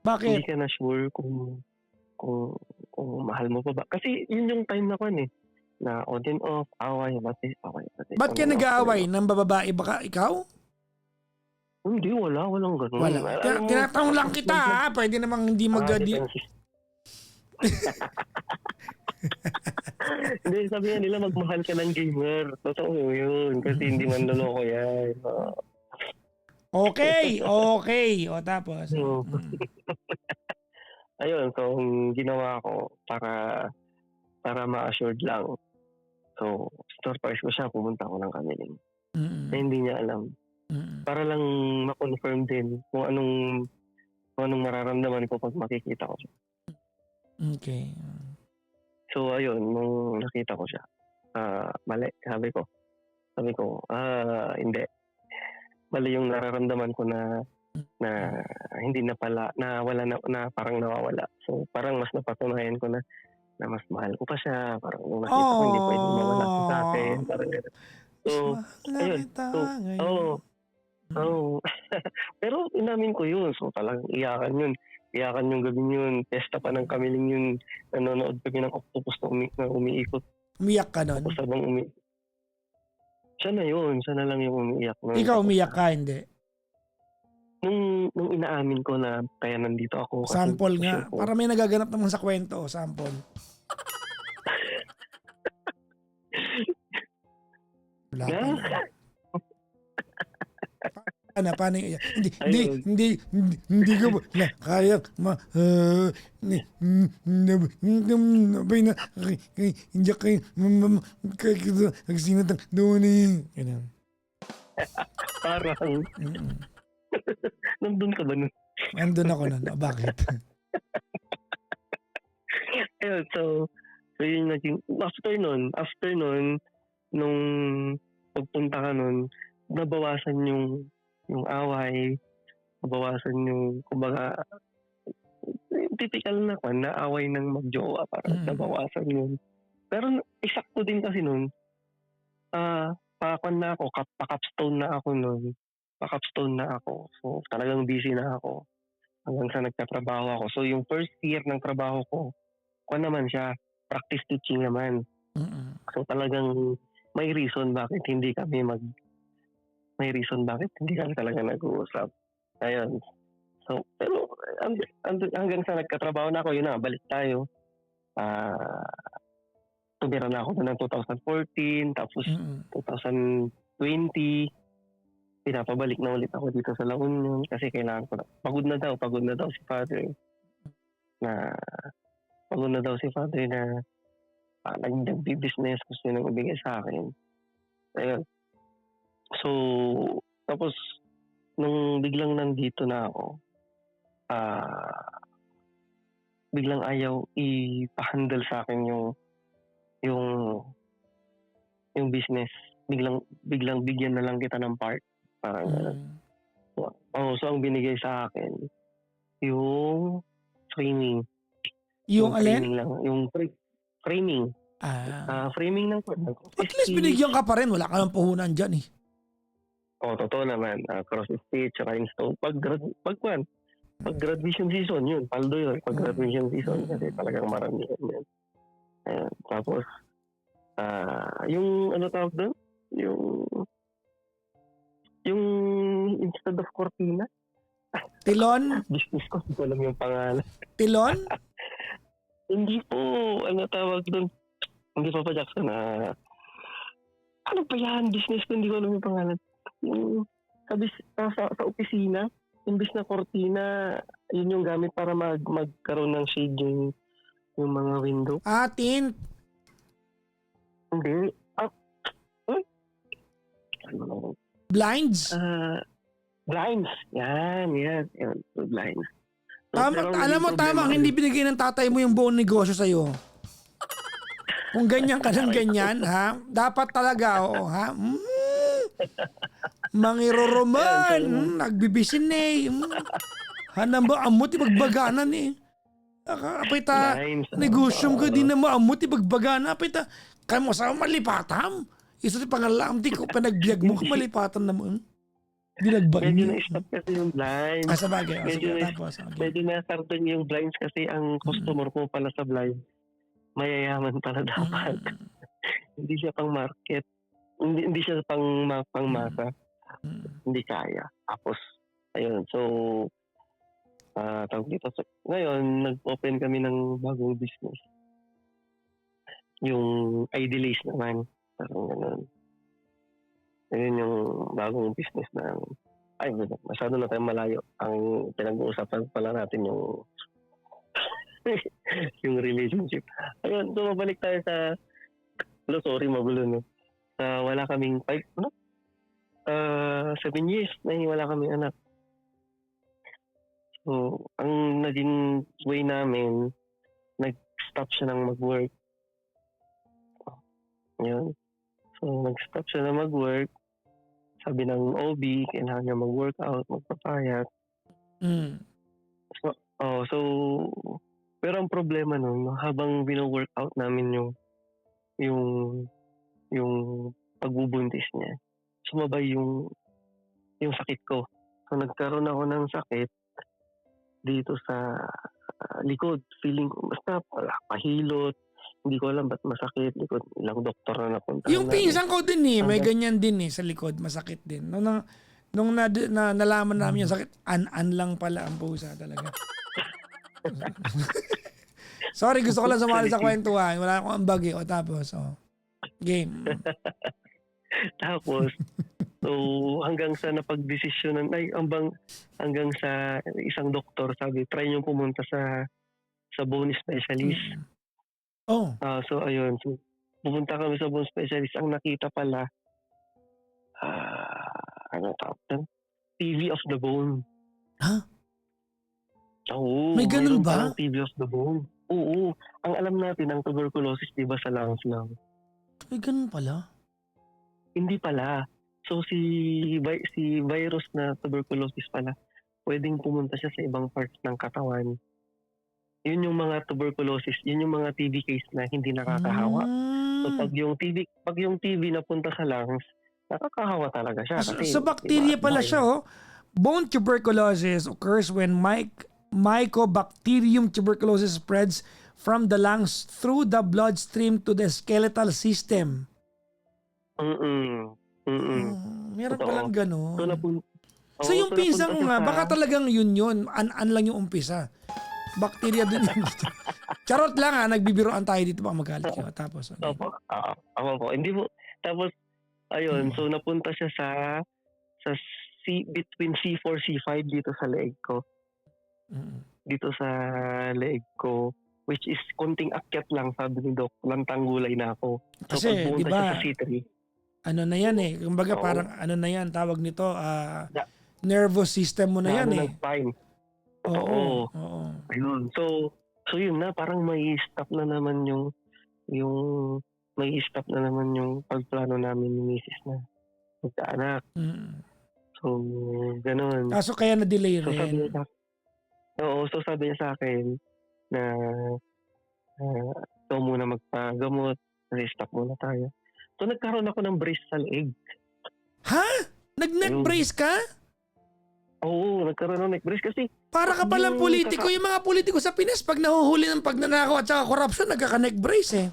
[SPEAKER 1] Bakit?
[SPEAKER 2] Hindi ka na sure kung mahal mo pa ba. Kasi yun yung time na kwan na on and off, away.
[SPEAKER 1] Ba't ka nag-aaway? Nang bababae baka ikaw?
[SPEAKER 2] Hindi, walang ganun.
[SPEAKER 1] Wala. Tinatanong lang kita ha. Pwede namang hindi
[SPEAKER 2] Hindi, sabi nga nila magmahal ka ng gamer. Totoo yun. Kasi hindi man loloko yan.
[SPEAKER 1] Okay. O tapos?
[SPEAKER 2] Ayun, so ang ginawa ko para ma-assured lang. So, surprise ko siya, pumunta ako ng Kamiling. Na hindi niya alam. Para lang ma-confirm din kung anong mararamdaman ko pag makikita ko siya.
[SPEAKER 1] Okay.
[SPEAKER 2] So, ayun, nung nakita ko siya, mali, sabi ko, hindi. Mali yung nararamdaman ko na hindi na pala, na wala na parang nawawala. So, parang mas napatunayan ko na mas mahal ko pa siya. Parang nung nakita ko, hindi pwedeng mawala siya sa akin. Parang so, ayun. Pero inamin ko yun. So, talagang iyakan yun. Iyakan yung gabi yun. Testa pa ng Kamiling yun. Nanonood kami ng octopus na umiikot.
[SPEAKER 1] Umiyak ka nun?
[SPEAKER 2] Tapos habang siya na yun. Siya na lang yung umiiyak.
[SPEAKER 1] Ikaw umiyak ka, hindi?
[SPEAKER 2] Nung inaamin ko na kaya nandito ako.
[SPEAKER 1] Sample nga. Para may nagaganap naman sa kwento. Sample. Wala ka. Paano yung hindi ko na kaya hindi kayo nagsinatang doon eh.
[SPEAKER 2] Parang nandun ka ba nun?
[SPEAKER 1] Nandun ako nun. Bakit?
[SPEAKER 2] Ayun, so yun naging after nun nung pagpunta ka nun, nabawasan yung away, nabawasan yung kumbaga typical na away ng magjowa, parang nabawasan yun. Pero eksakto din kasi nun, pa-capstone na ako. So talagang busy na ako hanggang sa nagtatrabaho ako. So yung first year ng trabaho ko, naman siya, practice teaching naman. So talagang may reason bakit hindi kami talaga nag-uusap. Ayun. So, pero hanggang sa nagkatrabaho na ako, yun na, balik tayo. Tumira na ako ng 2014, tapos 2020. pinapabalik na ulit ako dito sa La Union kasi kailangan ko na. Pagod na daw si father. Na, pagod na daw si father na nag-business, gusto nang ibigay sa akin. Ayun. So, tapos, nung biglang nandito na ako, biglang ayaw ipa-handle sa akin yung business. Biglang bigyan na lang kita ng part. Parang ganun. So ang binigay sa akin, yung framing.
[SPEAKER 1] Yung alin?
[SPEAKER 2] Framing lang. Yung framing. Framing ng
[SPEAKER 1] At least binigyan ka pa rin. Wala ka ng puhunan dyan eh.
[SPEAKER 2] Totoo naman. Cross stitch, rhinestone. Pag graduation season, yun. Paldo yun. Pag graduation season, kasi talagang marami yun. Tapos, yung ano tawag doon? Yung instead of cortina.
[SPEAKER 1] Tilon?
[SPEAKER 2] Business ko, hindi ko alam yung pangalan.
[SPEAKER 1] Tilon?
[SPEAKER 2] Hindi po, ano tawag doon? Hindi pa Jackson. Ano pa yan? Business ko, hindi ko alam yung pangalan. Yung sa opisina, imbis na cortina, yun yung gamit para magkaroon ng shade yung mga window.
[SPEAKER 1] Tint.
[SPEAKER 2] Hindi.
[SPEAKER 1] Blinds.
[SPEAKER 2] Blinds. Yan. Blinds.
[SPEAKER 1] Alam mo, tama ang hindi binigay ng tatay mo yung buong negosyo sa'yo. Kung ganyan ka ng ganyan, ha? Dapat talaga, ha? Mangiroroman, nagbibisin eh. Hanang ba, amot ibagbaganan eh. Apay ta, negosyong ka din na maamot ibagbaganan. Apay ta, kaya mo sa malipatam. Isa si pangalam, di ko panagbiag mo, malipatan naman. Binagbag
[SPEAKER 2] Medyo
[SPEAKER 1] niya.
[SPEAKER 2] na-stop kasi yung blinds.
[SPEAKER 1] Sa bagay.
[SPEAKER 2] Medyo na-sardan yung blinds kasi ang customer ko pala sa blinds. Mayayaman pala dapat. Hindi siya pang market. Hindi siya pang masa. Hindi kaya. Tapos, ayun. So, tawag dito. So, ngayon, nag-open kami ng bagong business. Yung Idealize naman. Parang ganun. Ayun yung bagong business na masyado na tayong malayo. Ang pinag-uusapan pala natin yung yung relationship. Ayun, so mabalik tayo sa sorry, magulo no. Wala kaming 7 years na wala kaming anak. So, ang naging way namin, nag-stop siya ng mag-work. Yun. So, nag-stop siya na mag-work. Sabi ng OB, kailangan niya mag-workout, magpapayat. So, pero ang problema nun, habang bino-workout namin yung pagbubuntis niya, sumabay yung sakit ko. So, nagkaroon ako ng sakit dito sa likod. Feeling ko, basta pahilot. Hindi ko alam ba't masakit. Likod, ilang doktor na napunta.
[SPEAKER 1] Yung pinsan ko din eh, may ganyan din eh sa likod, masakit din. Nung nalaman namin yung sakit, an lang pala ang pusa talaga. Sorry, gusto ko lang sumali sa kwentuhan. Wala akong ambag eh. O tapos, game.
[SPEAKER 2] Tapos, so hanggang sa napagdesisyonan, hanggang sa isang doktor, sabi, try nyo pumunta sa bone specialist. So ayun, so pumunta kami sa bone specialist. Ang nakita pala, ano tawag? TV of the bone.
[SPEAKER 1] Ha?
[SPEAKER 2] Oo.
[SPEAKER 1] May ganun ba?
[SPEAKER 2] TV of the bone. Oo. Ang alam natin, ang tuberculosis, di ba, sa lungs lang.
[SPEAKER 1] May ganun pala?
[SPEAKER 2] Hindi pala. So, si virus na tuberculosis pala, pwedeng pumunta siya sa ibang parts ng katawan. Yun yung mga tuberculosis, yun yung mga TB case na hindi nakakahawa. So, pag yung TB napunta sa lungs, nakakahawa talaga siya. Kasi,
[SPEAKER 1] sa bacteria pala siya, Bone tuberculosis occurs when Mycobacterium tuberculosis spreads from the lungs through the bloodstream to the skeletal system. Meron palang gano'n. So yung pinsang nga, baka talagang yun. An lang yung umpisa. Bacteria din yun. Charot lang nagbibiroan tayo dito, baka magalit kayo. Tapos, okay.
[SPEAKER 2] Opo. Hindi po. Tapos, ayun, so napunta siya sa between C4, C5 dito sa leeg ko.
[SPEAKER 1] Mm.
[SPEAKER 2] Dito sa leeg ko, which is konting akyat lang, sabi ni Doc, lantang gulay na ako. So
[SPEAKER 1] Kasi,
[SPEAKER 2] pag
[SPEAKER 1] di
[SPEAKER 2] pumunta
[SPEAKER 1] ba,
[SPEAKER 2] siya sa C3,
[SPEAKER 1] ano na yan eh. Kumbaga
[SPEAKER 2] oo,
[SPEAKER 1] parang ano na yan, tawag nito,
[SPEAKER 2] na,
[SPEAKER 1] nervous system mo na
[SPEAKER 2] na
[SPEAKER 1] yan
[SPEAKER 2] ano
[SPEAKER 1] eh.
[SPEAKER 2] ng spine.
[SPEAKER 1] Oo,
[SPEAKER 2] Oo.
[SPEAKER 1] oo.
[SPEAKER 2] Ayun. So yun na, parang may stop na naman yung may stop na naman yung pagplano namin ni Mrs. na magkaanak.
[SPEAKER 1] Mm.
[SPEAKER 2] So, ganun.
[SPEAKER 1] Kaso kaya na-delay
[SPEAKER 2] So sabi niya
[SPEAKER 1] rin.
[SPEAKER 2] sa, so sabi niya sa akin na ikaw muna magpagamot, restop muna tayo. So nagkaroon ako ng brace sa leeg.
[SPEAKER 1] Ha? Nag-neck
[SPEAKER 2] Ayun.
[SPEAKER 1] brace ka?
[SPEAKER 2] Oo, nagkaroon ng neck brace kasi
[SPEAKER 1] Para ka palang
[SPEAKER 2] yung
[SPEAKER 1] politiko. Yung mga politiko sa Pinas, pag nahuhuli ng pagnanakaw at saka korupsyon, nagkaka-neck brace eh.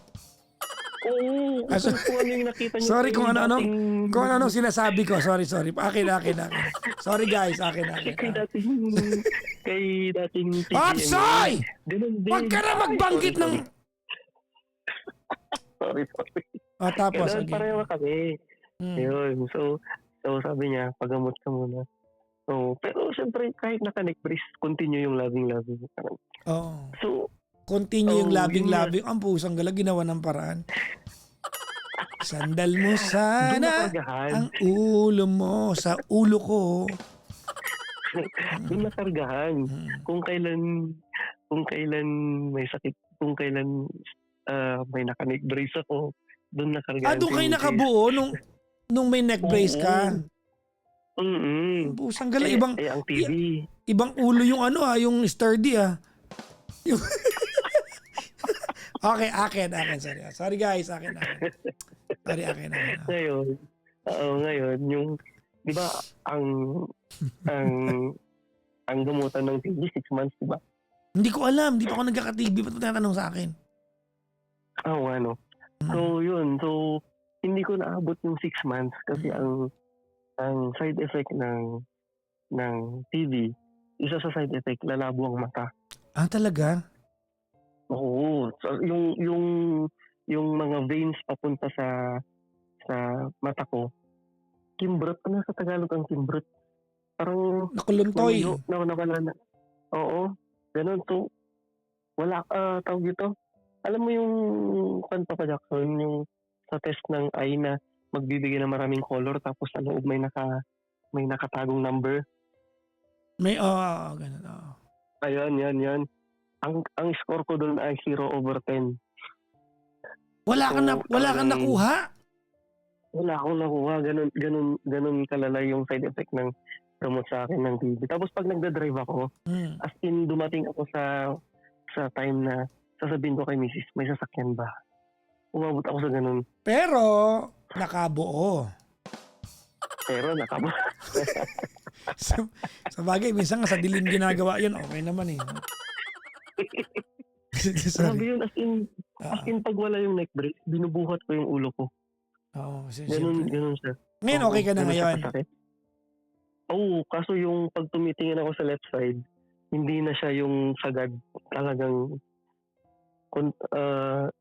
[SPEAKER 2] Oo, kung ano yung nakita niyo.
[SPEAKER 1] Sorry kung ano-ano.
[SPEAKER 2] dating-
[SPEAKER 1] Kung ano sinasabi ko. Sorry. Akin. Sorry guys, akin.
[SPEAKER 2] Kay dating PBM.
[SPEAKER 1] Opsoy!
[SPEAKER 2] Ganun din.
[SPEAKER 1] Huwag ka na magbanggit ng...
[SPEAKER 2] Sorry.
[SPEAKER 1] Tapos,
[SPEAKER 2] Ganun,
[SPEAKER 1] okay.
[SPEAKER 2] pareho kami.
[SPEAKER 1] Hmm.
[SPEAKER 2] Ayun, so sabi niya, pagamot ka muna. So, pero siyempre, kahit naka-neck brace, continue yung loving.
[SPEAKER 1] Oo.
[SPEAKER 2] So,
[SPEAKER 1] Continue yung
[SPEAKER 2] yun
[SPEAKER 1] labing-labing. Ang pusang gala, ginawa ng paraan. Sandal mo
[SPEAKER 2] doon
[SPEAKER 1] sana
[SPEAKER 2] nakargahan.
[SPEAKER 1] ang ulo mo sa ulo ko.
[SPEAKER 2] Doon nakargahan.
[SPEAKER 1] Mm.
[SPEAKER 2] Kung kailan may sakit, kung kailan may naka-neck brace ako, doon nakargahan.
[SPEAKER 1] Doon kayo nakabuo nung may neck brace ka.
[SPEAKER 2] Mm-mm.
[SPEAKER 1] Pusang gala,
[SPEAKER 2] ang TV.
[SPEAKER 1] ibang ulo yung yung sturdy Yung Okay, akin. Sorry guys, akin. Sorry, akin.
[SPEAKER 2] Ngayon, yung, di ba, ang gamutan ng TV, 6 months, di ba?
[SPEAKER 1] Hindi ko alam, hindi pa ako nagkaka-TV. Ba't mo tinatanong sa akin?
[SPEAKER 2] Ano. So, yun. So, hindi ko naabot yung 6 months kasi ang side effect ng TV, isa sa side effect, lalabo ang mata.
[SPEAKER 1] Talaga?
[SPEAKER 2] Oo. So, yung mga veins papunta sa mata ko, kimbrot. Ano sa Tagalog ang kimbrot? Parang
[SPEAKER 1] Nakuluntoy.
[SPEAKER 2] nawala na. Oo. Ganun. So, wala, tawag ito. Alam mo yung Papa Jackson, yung sa test ng eye na magbibigay ng maraming color tapos sa loob may nakatagong number.
[SPEAKER 1] May, ganun.
[SPEAKER 2] Ayun, yan. Ang score ko doon ay 0/10.
[SPEAKER 1] Wala kang nakuha?
[SPEAKER 2] Wala akong nakuha. Ganun kalala yung side effect ng gamot sa akin ng TV. Tapos pag nagda-drive ako, as in dumating ako sa time na sasabihin ko kay Mrs., may sasakyan ba? Umabot ako sa ganun.
[SPEAKER 1] Pero, nakabuo. Sa bagay, minsan nga sa dilim ginagawa yun, okay naman eh.
[SPEAKER 2] Sabi yun, as in pag wala yung neck brace, binubuhat ko yung ulo ko.
[SPEAKER 1] Oo,
[SPEAKER 2] Ganun siya.
[SPEAKER 1] Ngayon okay ka na ngayon?
[SPEAKER 2] Oo, kaso yung pag tumitingin ako sa left side, hindi na siya yung sagad. Talagang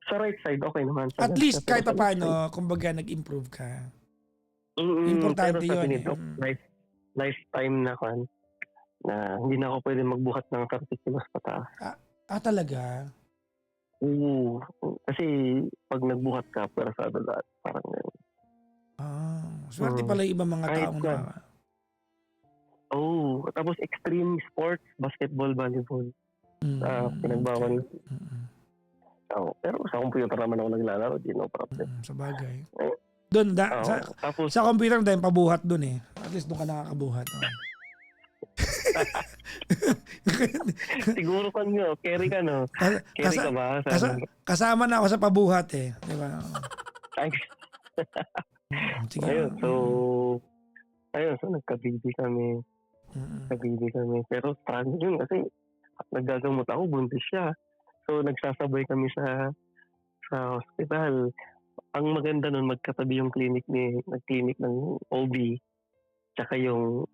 [SPEAKER 2] sa right side, okay naman.
[SPEAKER 1] At least kahit paano, kumbaga nag-improve ka. Importante
[SPEAKER 2] pero sabi
[SPEAKER 1] yun
[SPEAKER 2] nito, lifetime na hindi na ako pwede magbuhat ng 30 kilos pataas.
[SPEAKER 1] Talaga?
[SPEAKER 2] Oo. Kasi pag nagbuhat ka, pero sa lahat, parang gano'n.
[SPEAKER 1] Swerte pala yung ibang mga taong
[SPEAKER 2] tapos extreme sports, basketball, volleyball. Pinagbawal. Pero sa computer naman ako naglalaro, no problem.
[SPEAKER 1] Sa bagay. Doon,
[SPEAKER 2] tapos,
[SPEAKER 1] sa computer dahil pabuhat doon eh. At least doon ka nakakabuhat.
[SPEAKER 2] siguro carry ka, no? Carry ka ba?
[SPEAKER 1] Kasama na ako sa pabuhat eh. Di ba? Sige.
[SPEAKER 2] Ayun, so nagka-baby kami. Pero struggle yun kasi naggagamot ako, buntis siya. So nagsasabay kami sa hospital. Ang maganda nun, magkatabi yung clinic ng OB tsaka yung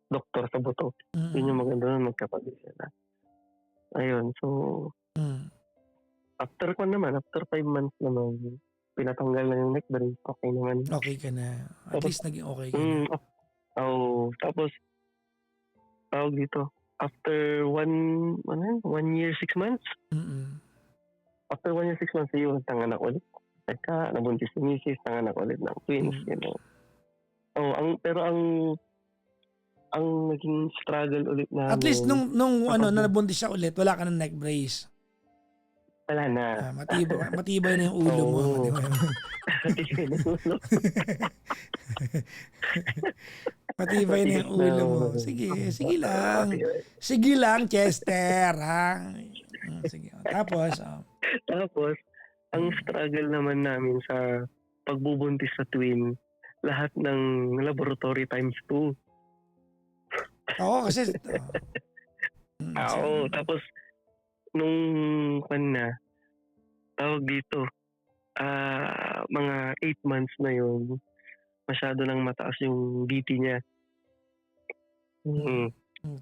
[SPEAKER 2] doktor sa buto. Yun yung maganda nun, magkatabi sila. Ayun, so after 5 months naman, pinatanggal na yung neck brace, okay naman.
[SPEAKER 1] Okay ka na. At least naging okay ka na.
[SPEAKER 2] Tapos, tawag dito, after 1 year, 6 months,
[SPEAKER 1] Mm-mm.
[SPEAKER 2] after 1 year, 6 months, yun, tanganak ulit. Teka, nabuntis ni misis, tanganak ulit ng twins,
[SPEAKER 1] Mm.
[SPEAKER 2] you know. Pero ang naging struggle ulit
[SPEAKER 1] At least
[SPEAKER 2] namin,
[SPEAKER 1] nung
[SPEAKER 2] kapag
[SPEAKER 1] nabuntis siya ulit, wala ka ng neck brace.
[SPEAKER 2] wala na.
[SPEAKER 1] Matibay na yung ulo mo.
[SPEAKER 2] Oo.
[SPEAKER 1] Matibay,
[SPEAKER 2] Tingnan mo, no?
[SPEAKER 1] matibay na
[SPEAKER 2] Matigas
[SPEAKER 1] yung
[SPEAKER 2] na.
[SPEAKER 1] ulo mo. Sige lang. Sige lang, Chester. Ha? Sige. Tapos,
[SPEAKER 2] Tapos, ang struggle naman namin sa pagbubuntis sa twin, lahat ng laboratory times 2.
[SPEAKER 1] oo, kasi,
[SPEAKER 2] Tapos, nung tawag dito, mga 8 months na yun, masyado nang mataas yung BP niya.
[SPEAKER 1] okay.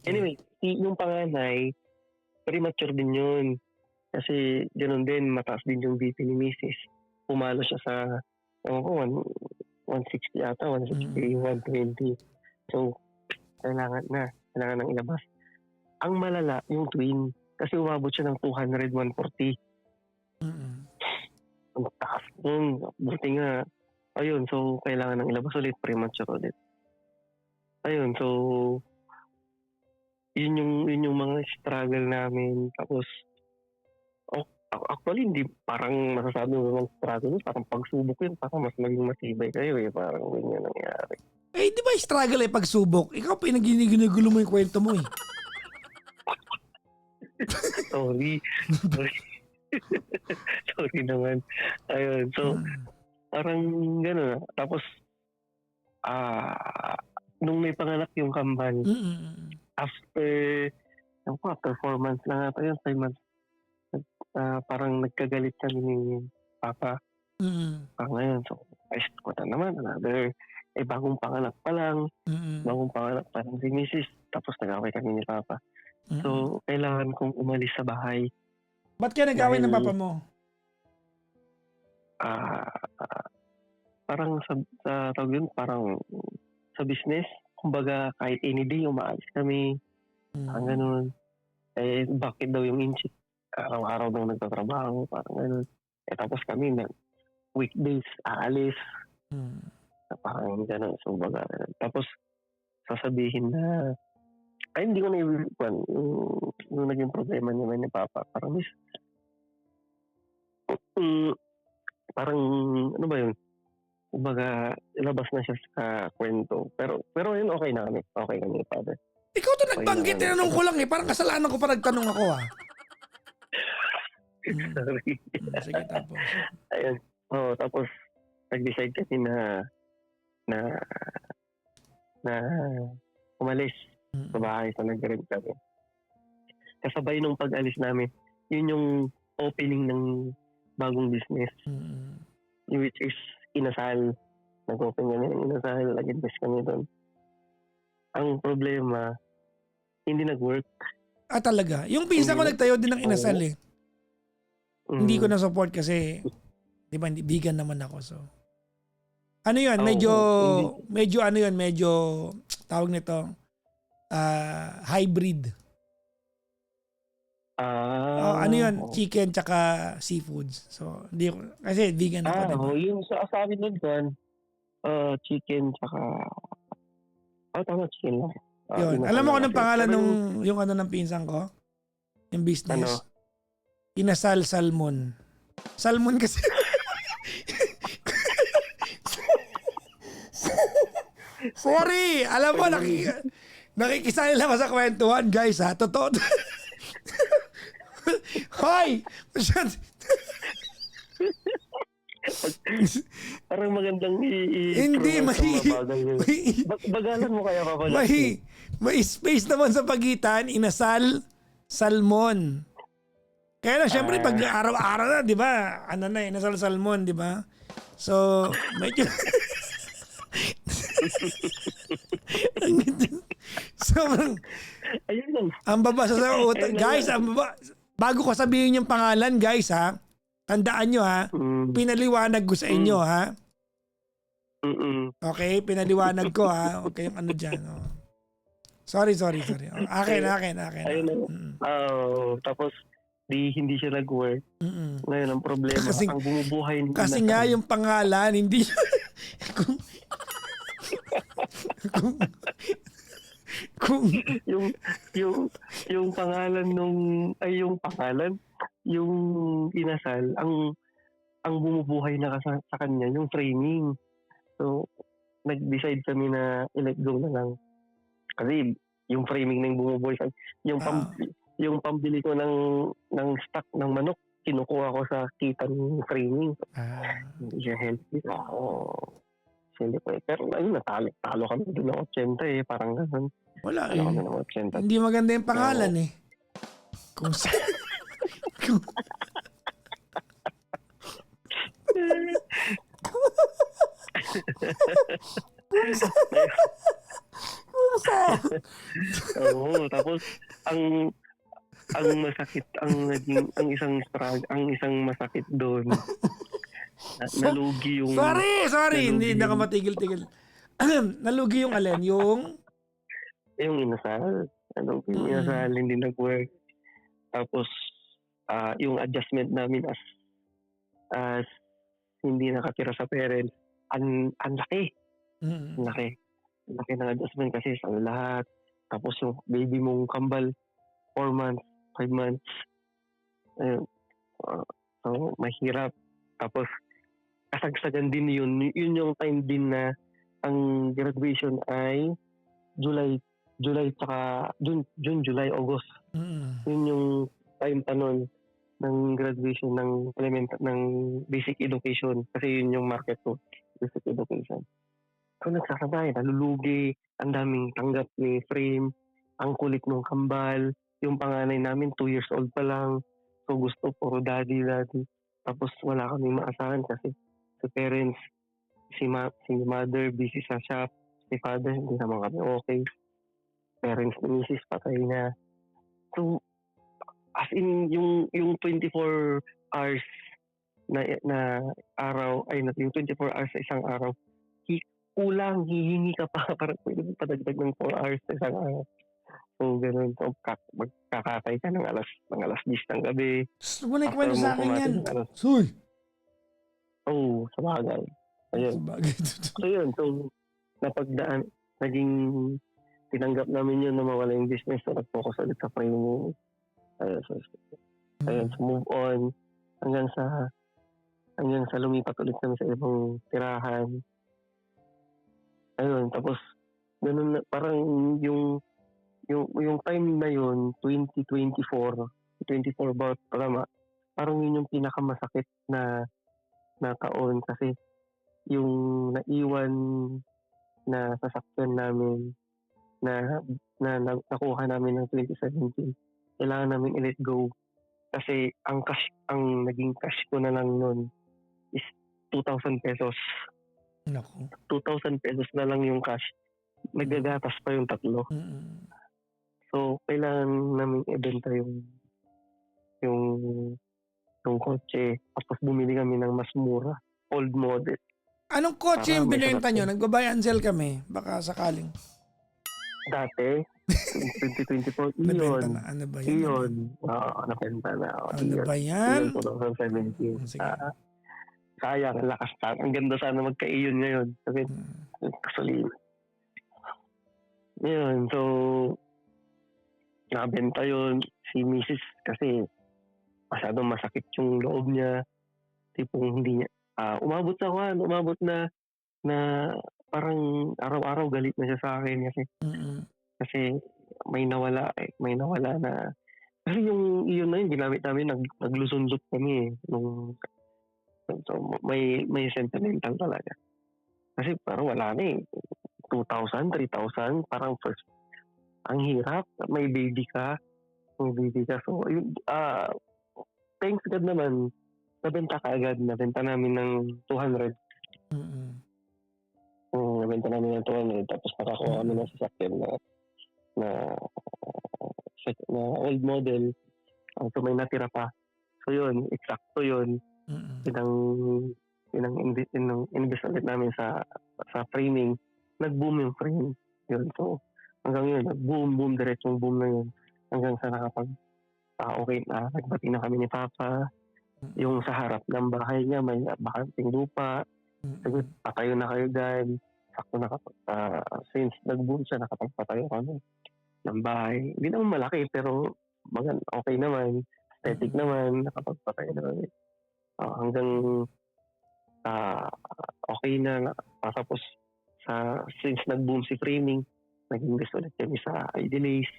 [SPEAKER 2] Anyway, yung panganay, premature din yun. Kasi ganoon din, mataas din yung BP ni Mrs. Pumalo siya sa, 160 ata, 160, 120. So, kailangan nang ilabas. Ang malala, yung twin, kasi umabot siya ng 200, 140. Ang taas nun. Buti nga, ayun, so kailangan nang ilabas ulit, premature ulit. Ayun, so yun yung mga struggle namin. Tapos, actually, hindi parang masasabi mo naman struggle, parang pagsubok yun, parang mas maging matibay kayo parang ganyan nangyari.
[SPEAKER 1] Di ba struggle pagsubok? Ikaw pinagginigulo mo yung kwento mo eh.
[SPEAKER 2] Sorry. Sorry naman. Ayun, so parang gano'n. Tapos, nung may panganak yung kambal, after 4 months lang ata yun, 5 months, parang nagkagalit kami ni Papa. Ngayon, so, ayos ko na naman, another, bagong panganak pa lang, si Mrs. Tapos nag-away kami ni Papa. So, kailangan kong umalis sa bahay.
[SPEAKER 1] Ba't kaya nag-away ng papa mo?
[SPEAKER 2] Parang sa tawag yun, parang sa business, kumbaga kahit any day umaalis kami, parang ganun. Bakit daw yung inchik? Araw-araw daw nagtatrabaho, parang ganun. Tapos kami na weekdays aalis, parang ganun. So, baga, tapos sasabihin na, hindi ko na-iwan yung naging problema niya ni Papa. Parang ano ba yun? Kumbaga, ilabas na siya sa kwento. Pero yun, okay na kami. Okay kami, Father.
[SPEAKER 1] Ikaw to nagbanggit, tinanong ko lang parang kasalanan ko pa nagtanong ako
[SPEAKER 2] Sorry.
[SPEAKER 1] Sige, tapos.
[SPEAKER 2] Ayun. Tapos, nag-decide kami na umalis sa bahay sa nag-rent kami. Kasabay nung pag-alis namin, yun yung opening ng bagong business. Which is Inasal. Nag-open kami ng Inasal. Nag-invest kami doon. Ang problema, hindi nag-work.
[SPEAKER 1] Talaga? Yung pinsan ko nagtayo din ng Inasal Hindi ko na-support kasi, di ba, hindi vegan naman ako. So, ano yun? Medyo, tawag nito, hybrid. Ano yun? Chicken tsaka seafoods. So, hindi ko, kasi vegan ako. Diba?
[SPEAKER 2] Yung sa amin nun kan, chicken tsaka, tama, chicken lang.
[SPEAKER 1] Yun. Alam mo kung anong pangalan yung ng pinsan ko? Yung business?
[SPEAKER 2] Ano?
[SPEAKER 1] Inasal Salmon. Salmon kasi. Sorry! Alam mo, nakikisali lang ako sa kwentuhan, guys, ha? Totoo. Hoy!
[SPEAKER 2] Parang magandang
[SPEAKER 1] Hindi,
[SPEAKER 2] bagalan mo kaya papagalan.
[SPEAKER 1] May space naman sa pagitan, Inasal, Salmon. Kaya lang, syempre, pag araw-araw na, di ba? Inasal Salmon, di ba? So, medyo... Sobrang...
[SPEAKER 2] Ayun lang.
[SPEAKER 1] Ang baba sa utak. Guys, ang baba. Bago ko sabihin yung pangalan, guys, ha? Tandaan nyo, ha? Pinaliwanag ko sa inyo, ha?
[SPEAKER 2] Mm.
[SPEAKER 1] Okay, pinaliwanag ko ha. Huwag kayong ano dyan. Oh. Sorry. Oh, akin.
[SPEAKER 2] Ayun na. Tapos hindi siya nag-work.
[SPEAKER 1] Mm.
[SPEAKER 2] Ngayon ang problema,
[SPEAKER 1] Kasi,
[SPEAKER 2] ang bumubuhay ni
[SPEAKER 1] kasi nga
[SPEAKER 2] Inasal,
[SPEAKER 1] yung pangalan, hindi kung, kung, kung,
[SPEAKER 2] yung yung yung pangalan yung Inasal, ang bumubuhay na sa kanya yung framing. So nag-decide kami na i-let go na lang. Kasi yung framing na yung bumubuhay
[SPEAKER 1] ah,
[SPEAKER 2] yung pambili ko ng stock ng manok, kinukuha ko sa kita ng framing. Hindi siya healthy. Hindi po eh. Pero ayun, talo kami doon ng 80 parang ganun.
[SPEAKER 1] wala
[SPEAKER 2] Talo kami
[SPEAKER 1] eh.
[SPEAKER 2] ng 80.
[SPEAKER 1] Hindi maganda yung pangalan eh. Kung sa, kung, kung sa,
[SPEAKER 2] Oo, tapos ang ang isang masakit doon, nalugi
[SPEAKER 1] sorry, hindi
[SPEAKER 2] nalugi
[SPEAKER 1] na ako
[SPEAKER 2] yung
[SPEAKER 1] matigil-tigil. Nalugi yung alin,
[SPEAKER 2] yung Inasal. Nalugi yung
[SPEAKER 1] Mm.
[SPEAKER 2] Inasal, hindi nag-work. Tapos yung adjustment namin as hindi nakatira sa parents, ang laki. Ang
[SPEAKER 1] Mm.
[SPEAKER 2] laki. Ang laki ng adjustment kasi sa lahat. Tapos yung baby mong kambal, 4 months, 5 months. Ayun. Ah, so, mahirap. Tapos, kasagsagan din yun. Yun yung time din na ang graduation ay July, June, July, August.
[SPEAKER 1] Mm.
[SPEAKER 2] Yun yung time pa nun ng graduation ng basic education. Kasi yun yung market ko, basic education. So, nagsasabay, nalulugi, ang daming tanggap ni frame, ang kulit ng kambal, yung panganay namin 2 years old pa lang. So gusto puro daddy. Tapos wala kaming maasahan kasi si parents, si mother busy sa shop, si father hindi naman kami okay. Parents ni misis patay na. So as in yung 24 hours na araw ay yung 24 hours sa isang araw, kulang, hihingi ka pa para pwede mo padagdag ng 4 hours sa isang araw. So, ganun. So, magkakatay ka ng alas 10 ng gabi.
[SPEAKER 1] Gusto mo na
[SPEAKER 2] After
[SPEAKER 1] ikwento
[SPEAKER 2] mo
[SPEAKER 1] sa akin
[SPEAKER 2] kumati
[SPEAKER 1] yan.
[SPEAKER 2] ng alas,
[SPEAKER 1] Suy!
[SPEAKER 2] sa bagay. Ayun.
[SPEAKER 1] Sabagay.
[SPEAKER 2] So, yun. So, naging tinanggap namin yun na mawala yung business. So, nag-focus ulit sa training. Ayun, so move on hanggang sa lumipat ulit kami sa ibang tirahan. Ayun, tapos ganun na, parang yung time na yun, 2024 ba tama, parang yun yung pinakamasakit na taon kasi yung naiwan na sasakyan namin na nakuha namin ng 2017, kailangan namin i-let go kasi ang naging cash ko na lang nun is 2,000 pesos.
[SPEAKER 1] Naku.
[SPEAKER 2] 2,000 pesos na lang yung cash. Nagagatas pa yung tatlo.
[SPEAKER 1] Mm.
[SPEAKER 2] So, kailangan namin ibenta yung kotse. Tapos bumili kami ng mas mura. Old model.
[SPEAKER 1] Anong kotse
[SPEAKER 2] Para
[SPEAKER 1] yung
[SPEAKER 2] may
[SPEAKER 1] binenta nyo?
[SPEAKER 2] sasakyan.
[SPEAKER 1] Nagbabuy and sell kami. Baka sakaling.
[SPEAKER 2] Dati, 2024,
[SPEAKER 1] Nabenta
[SPEAKER 2] Iyon.
[SPEAKER 1] na. Ano ba yan?
[SPEAKER 2] Iyon. Oo, nabenta na.
[SPEAKER 1] Ano
[SPEAKER 2] Iyon.
[SPEAKER 1] ba
[SPEAKER 2] Iyon
[SPEAKER 1] yan?
[SPEAKER 2] 2017.
[SPEAKER 1] Sige.
[SPEAKER 2] Sayang, ang lakas. Ang ganda sana magka-Iyon ngayon. Kasi,
[SPEAKER 1] Mm.
[SPEAKER 2] actually, yun. So, nabenta yun. Si Mrs. kasi masyadong masakit yung loob niya. Tipong hindi niya, umabot na parang araw-araw galit na siya sa akin
[SPEAKER 1] Mm.
[SPEAKER 2] kasi may nawala na kasi yung iyon na yun ginamit namin, naglusundot kami so may sentimental talaga kasi parang wala na 2,000, 3,000 parang first ang hirap, may baby ka so yun, thanks God naman nabenta namin ng 200.
[SPEAKER 1] Mm.
[SPEAKER 2] Nabenta namin ng 200 tapos nakakuha kami ng sasakyan na old model. So may natira pa. So yun, eksakto yun.
[SPEAKER 1] Mm.
[SPEAKER 2] Pinang invest ulit namin sa framing, nag-boom yung frame. Yun. So, hanggang yun, nag-boom, diretsong boom na yun. Hanggang sa okay na, nagbati na kami ni Papa. Yung sa harap ng bahay niya, may bakanting lupa. Sabi, patayo na kayo dyan. Sakto since nag-boom siya, nakapagpatayo kami ng bahay. Hindi naman malaki, pero okay naman. Aesthetic naman, nakapagpatayo na kami. Hanggang okay na. Tapos, since nag-boom si framing, nag-invest ulit kami sa Idealace.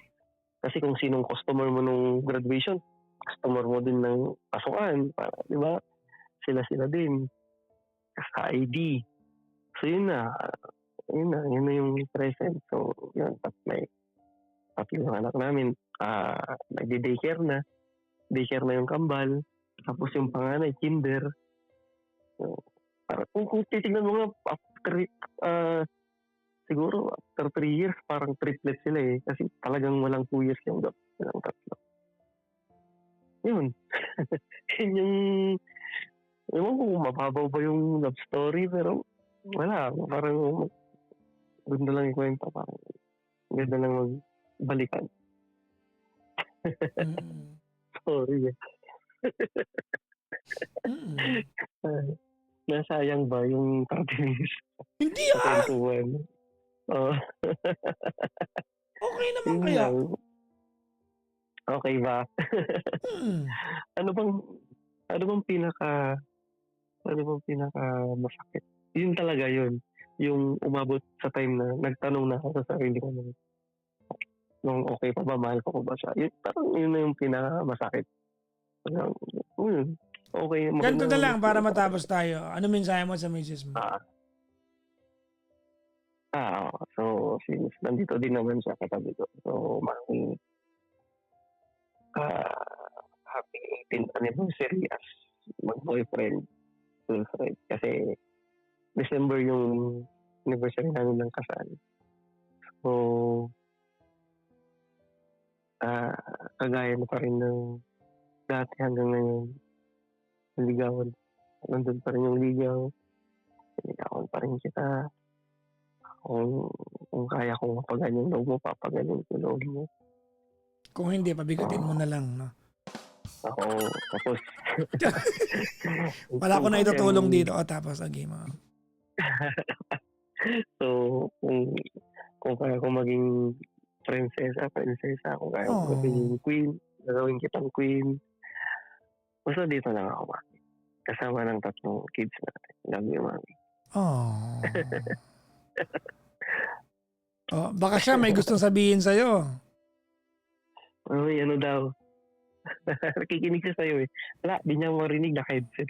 [SPEAKER 2] Kasi kung sinong customer mo nung graduation, customer mo din ng pasukan. Di ba? Sila din. Sa ID. So, yun na yung present. So, yun. Pati yung anak namin, nagdi-daycare na. Daycare na yung kambal. Tapos yung panganay, kinder. So, kung titignan mo nga, siguro after 3 years, parang triplet sila eh. Kasi talagang walang 2 years yung gap. Walang tatlo. Yun. Yun yung, ewan ko kung mababaw ba yung love story, pero wala. Parang ganda lang yung kwento. Parang ganda lang magbalikan. Sorry eh. Nasayang ba yung 30 minutes?
[SPEAKER 1] Hindi
[SPEAKER 2] Kwentuhan.
[SPEAKER 1] Okay naman kaya.
[SPEAKER 2] Okay ba? Ano bang pinaka masakit? Yun talaga yun. Yung umabot sa time na nagtanong na ako sa sarili ko nung okay pa ba, mahal ko ba siya. Yun na yung pinaka masakit. Okay.
[SPEAKER 1] Ganito na lang para matapos tayo. Ano mensahe mo sa misis mo?
[SPEAKER 2] So since nandito din naman siya katabi ko. So happy 18th anniversary as mag-boyfriend, girlfriend. Kasi December yung anniversary namin ng kasal. So, kagaya na pa rin ng dati hanggang ngayon. Ligawan. Nandun pa rin yung ligaw. Ligawan pa rin kita. Kung kaya kong mapagan yung loob mo, papagalin yung loob mo.
[SPEAKER 1] Kung hindi, pabigatin mo na lang, no?
[SPEAKER 2] Tapos
[SPEAKER 1] wala ko na itutulong dito. Tapos, okay mo.
[SPEAKER 2] So, kung kaya ko maging prinsesa, kung kaya ko maging queen, gagawin kitang queen. Basta dito lang ako, mami. Kasama ng 3 kids natin. Love you, mami.
[SPEAKER 1] Baka siya may gustong sabihin sa'yo.
[SPEAKER 2] Ano daw? Nakikinig siya sa'yo eh. Wala, di niya marinig, naka-headset.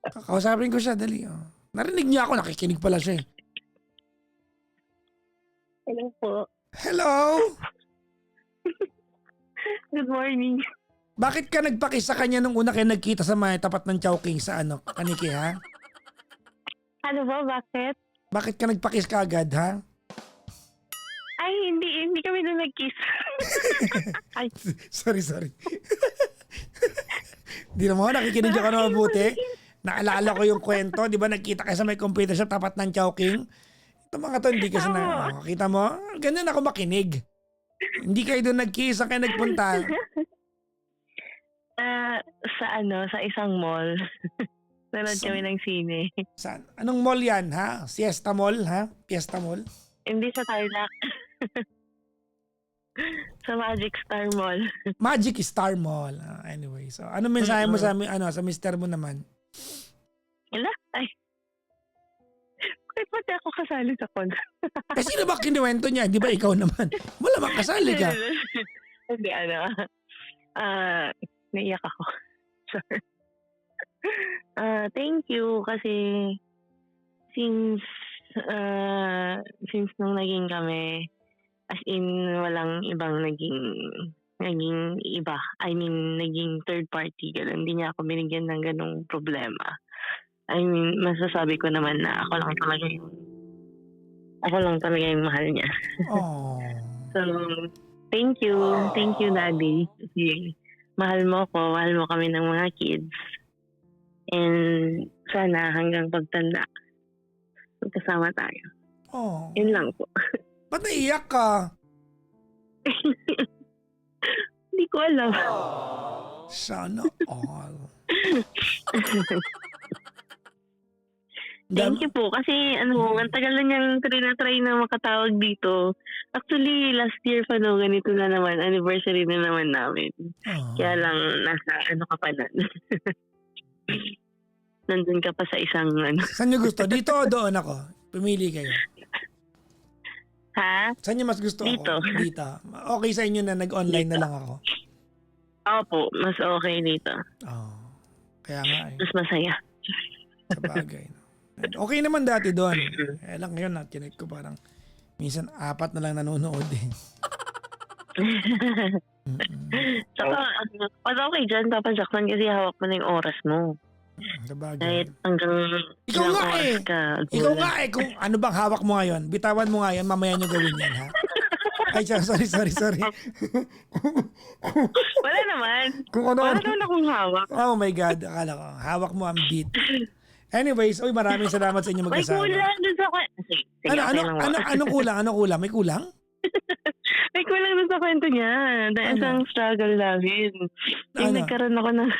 [SPEAKER 1] Kakausapin ko siya, dali. Narinig niya ako, nakikinig pala siya eh.
[SPEAKER 3] Hello po.
[SPEAKER 1] Hello!
[SPEAKER 3] Good morning.
[SPEAKER 1] Bakit ka nagpakis sa kanya nung una kayo nagkita sa may tapat ng Chowking sa Kaniki, ha?
[SPEAKER 3] Ano ba, bakit?
[SPEAKER 1] Bakit ka nagpakis ka agad, ha?
[SPEAKER 3] Ay, hindi kami na nag-kiss. Ay.
[SPEAKER 1] Sorry. Di naman, nakikinig ako na mabuti. Naalala ko yung kwento, di ba nagkita kayo sa may computer shop tapat ng Chowking? Ito mga to, hindi kasi kita mo? Ganyan ako makinig. Hindi kayo doon nag-kiss, saan kayo nagpunta?
[SPEAKER 3] Sa isang mall. Nanood kami ng sine.
[SPEAKER 1] Saan? Anong mall yan, ha? Siesta Mall, ha? Fiesta Mall?
[SPEAKER 3] Hindi sa Tarlac. Sa Magic Star Mall.
[SPEAKER 1] Magic Star Mall. Anyway, so ano mensahe mo sa mister mo naman?
[SPEAKER 3] Wala. Ay. Bakit pati ako kasali sa con?
[SPEAKER 1] Sino ba kinuwento niya? Di ba ikaw naman? Wala bang kasali ka?
[SPEAKER 3] Hindi, naiyak ako. Sorry. Thank you kasi since nung naging kami, as in walang ibang naging iba. I mean, naging third party. Ganun. Hindi niya ako binigyan ng ganung problema. I mean, masasabi ko naman na ako lang talaga yung mahal niya. So, thank you. Thank you, Daddy. Kasi mahal mo ko, mahal mo kami ng mga kids. And sana hanggang pagtanda, magkasama tayo.
[SPEAKER 1] Oh.
[SPEAKER 3] Yun lang po.
[SPEAKER 1] Ba't naiyak ka?
[SPEAKER 3] Hindi ko alam.
[SPEAKER 1] Sana all.
[SPEAKER 3] Thank you po. Kasi ang tagal na niyang try na makatawag dito. Actually, last year pa ganito na naman. Anniversary na naman namin.
[SPEAKER 1] Oh.
[SPEAKER 3] Kaya lang, nasa ka pa na. Nandun ka pa sa isang
[SPEAKER 1] Saan niyo gusto? Dito o doon ako? Pumili kayo.
[SPEAKER 3] Ha?
[SPEAKER 1] Saan niyo mas gusto
[SPEAKER 3] Dito.
[SPEAKER 1] ako? Dito. Okay sa inyo na nag-online na lang ako?
[SPEAKER 3] Opo, mas okay dito.
[SPEAKER 1] Oh. Kaya nga eh.
[SPEAKER 3] Mas masaya.
[SPEAKER 1] Sa bagay. No? Okay naman dati doon. Kaya lang ngayon na-connect ko parang minsan 4 na lang nanonood eh.
[SPEAKER 3] Saka, okay dyan, Papa Jackson, kasi hawak mo na yung oras mo.
[SPEAKER 1] Sa bagay.
[SPEAKER 3] Kahit hanggang
[SPEAKER 1] Ikaw
[SPEAKER 3] ilang
[SPEAKER 1] nga
[SPEAKER 3] oras
[SPEAKER 1] eh.
[SPEAKER 3] ka.
[SPEAKER 1] Ikaw nga eh. Kung ano bang hawak mo ngayon, bitawan mo nga yan, mamaya nyo gawin yan ha. Ay, sorry.
[SPEAKER 3] Wala naman.
[SPEAKER 1] Kung ano.
[SPEAKER 3] Wala naman akong hawak.
[SPEAKER 1] Oh my God. Akala ko, hawak mo ang beat. Anyways, maraming salamat sa inyo
[SPEAKER 3] May
[SPEAKER 1] magkasama.
[SPEAKER 3] kulang dun sa Sige, okay lang mo.
[SPEAKER 1] Anong kulang? Anong kulang? May kulang?
[SPEAKER 3] May kulang dun sa kwento niya. Dahil
[SPEAKER 1] Ano?
[SPEAKER 3] isang struggle namin. Yung
[SPEAKER 1] Ano?
[SPEAKER 3] nagkaroon ako ng...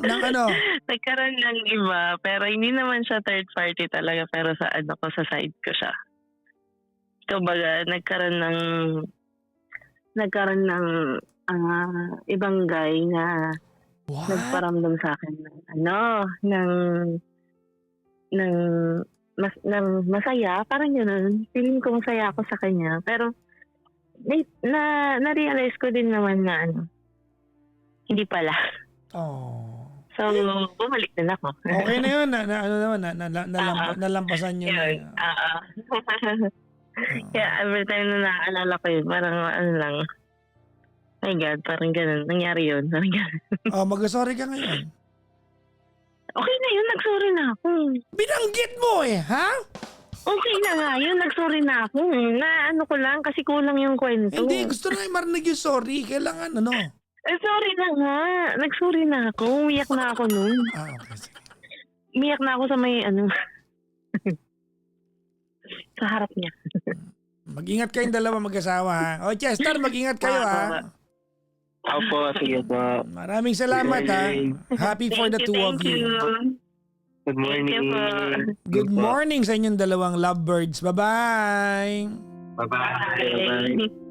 [SPEAKER 1] Nang ano?
[SPEAKER 3] Nagkaroon ng iba, pero hindi naman siya third party talaga, pero sa sa side ko siya. Kumbaga, nagkaroon ng ibang guy na
[SPEAKER 1] What?
[SPEAKER 3] nagparamdam sa akin ng masaya, parang gano'n. Feeling ko masaya ako sa kanya, pero na-realize ko din naman na hindi pala.
[SPEAKER 1] Oh.
[SPEAKER 3] So, bumalik din ako.
[SPEAKER 1] Okay na yun. Nalampasan nyo na.
[SPEAKER 3] Yun, Kaya every time na naaalala ko yun, parang lang, my God, parang ganun. Nangyari yun. Parang ganun.
[SPEAKER 1] Oh, mag-sorry ka ngayon.
[SPEAKER 3] Okay na yun, nagsorry na ako.
[SPEAKER 1] Binanggit mo eh, ha?
[SPEAKER 3] Okay na nga yun, nagsorry na ako. Na ko lang, kasi kulang yung kwento.
[SPEAKER 1] Hindi, gusto na marinig yung sorry. Kailangan,
[SPEAKER 3] Sorry na nga. Nagsorry na ako. Umiyak na ako nun.
[SPEAKER 1] Okay, sige.
[SPEAKER 3] Umiyak na ako sa may sa harap niya.
[SPEAKER 1] Mag-ingat kayong dalawa mag-asawa, ha? O, Chester, mag-ingat kayo, ha?
[SPEAKER 2] Opo, sige po.
[SPEAKER 1] Maraming salamat, ha? Happy for the two of you.
[SPEAKER 2] Good
[SPEAKER 3] Thank you po.
[SPEAKER 2] morning.
[SPEAKER 1] Good morning sa inyong dalawang lovebirds. Bye-bye!
[SPEAKER 2] Bye-bye.
[SPEAKER 3] Bye.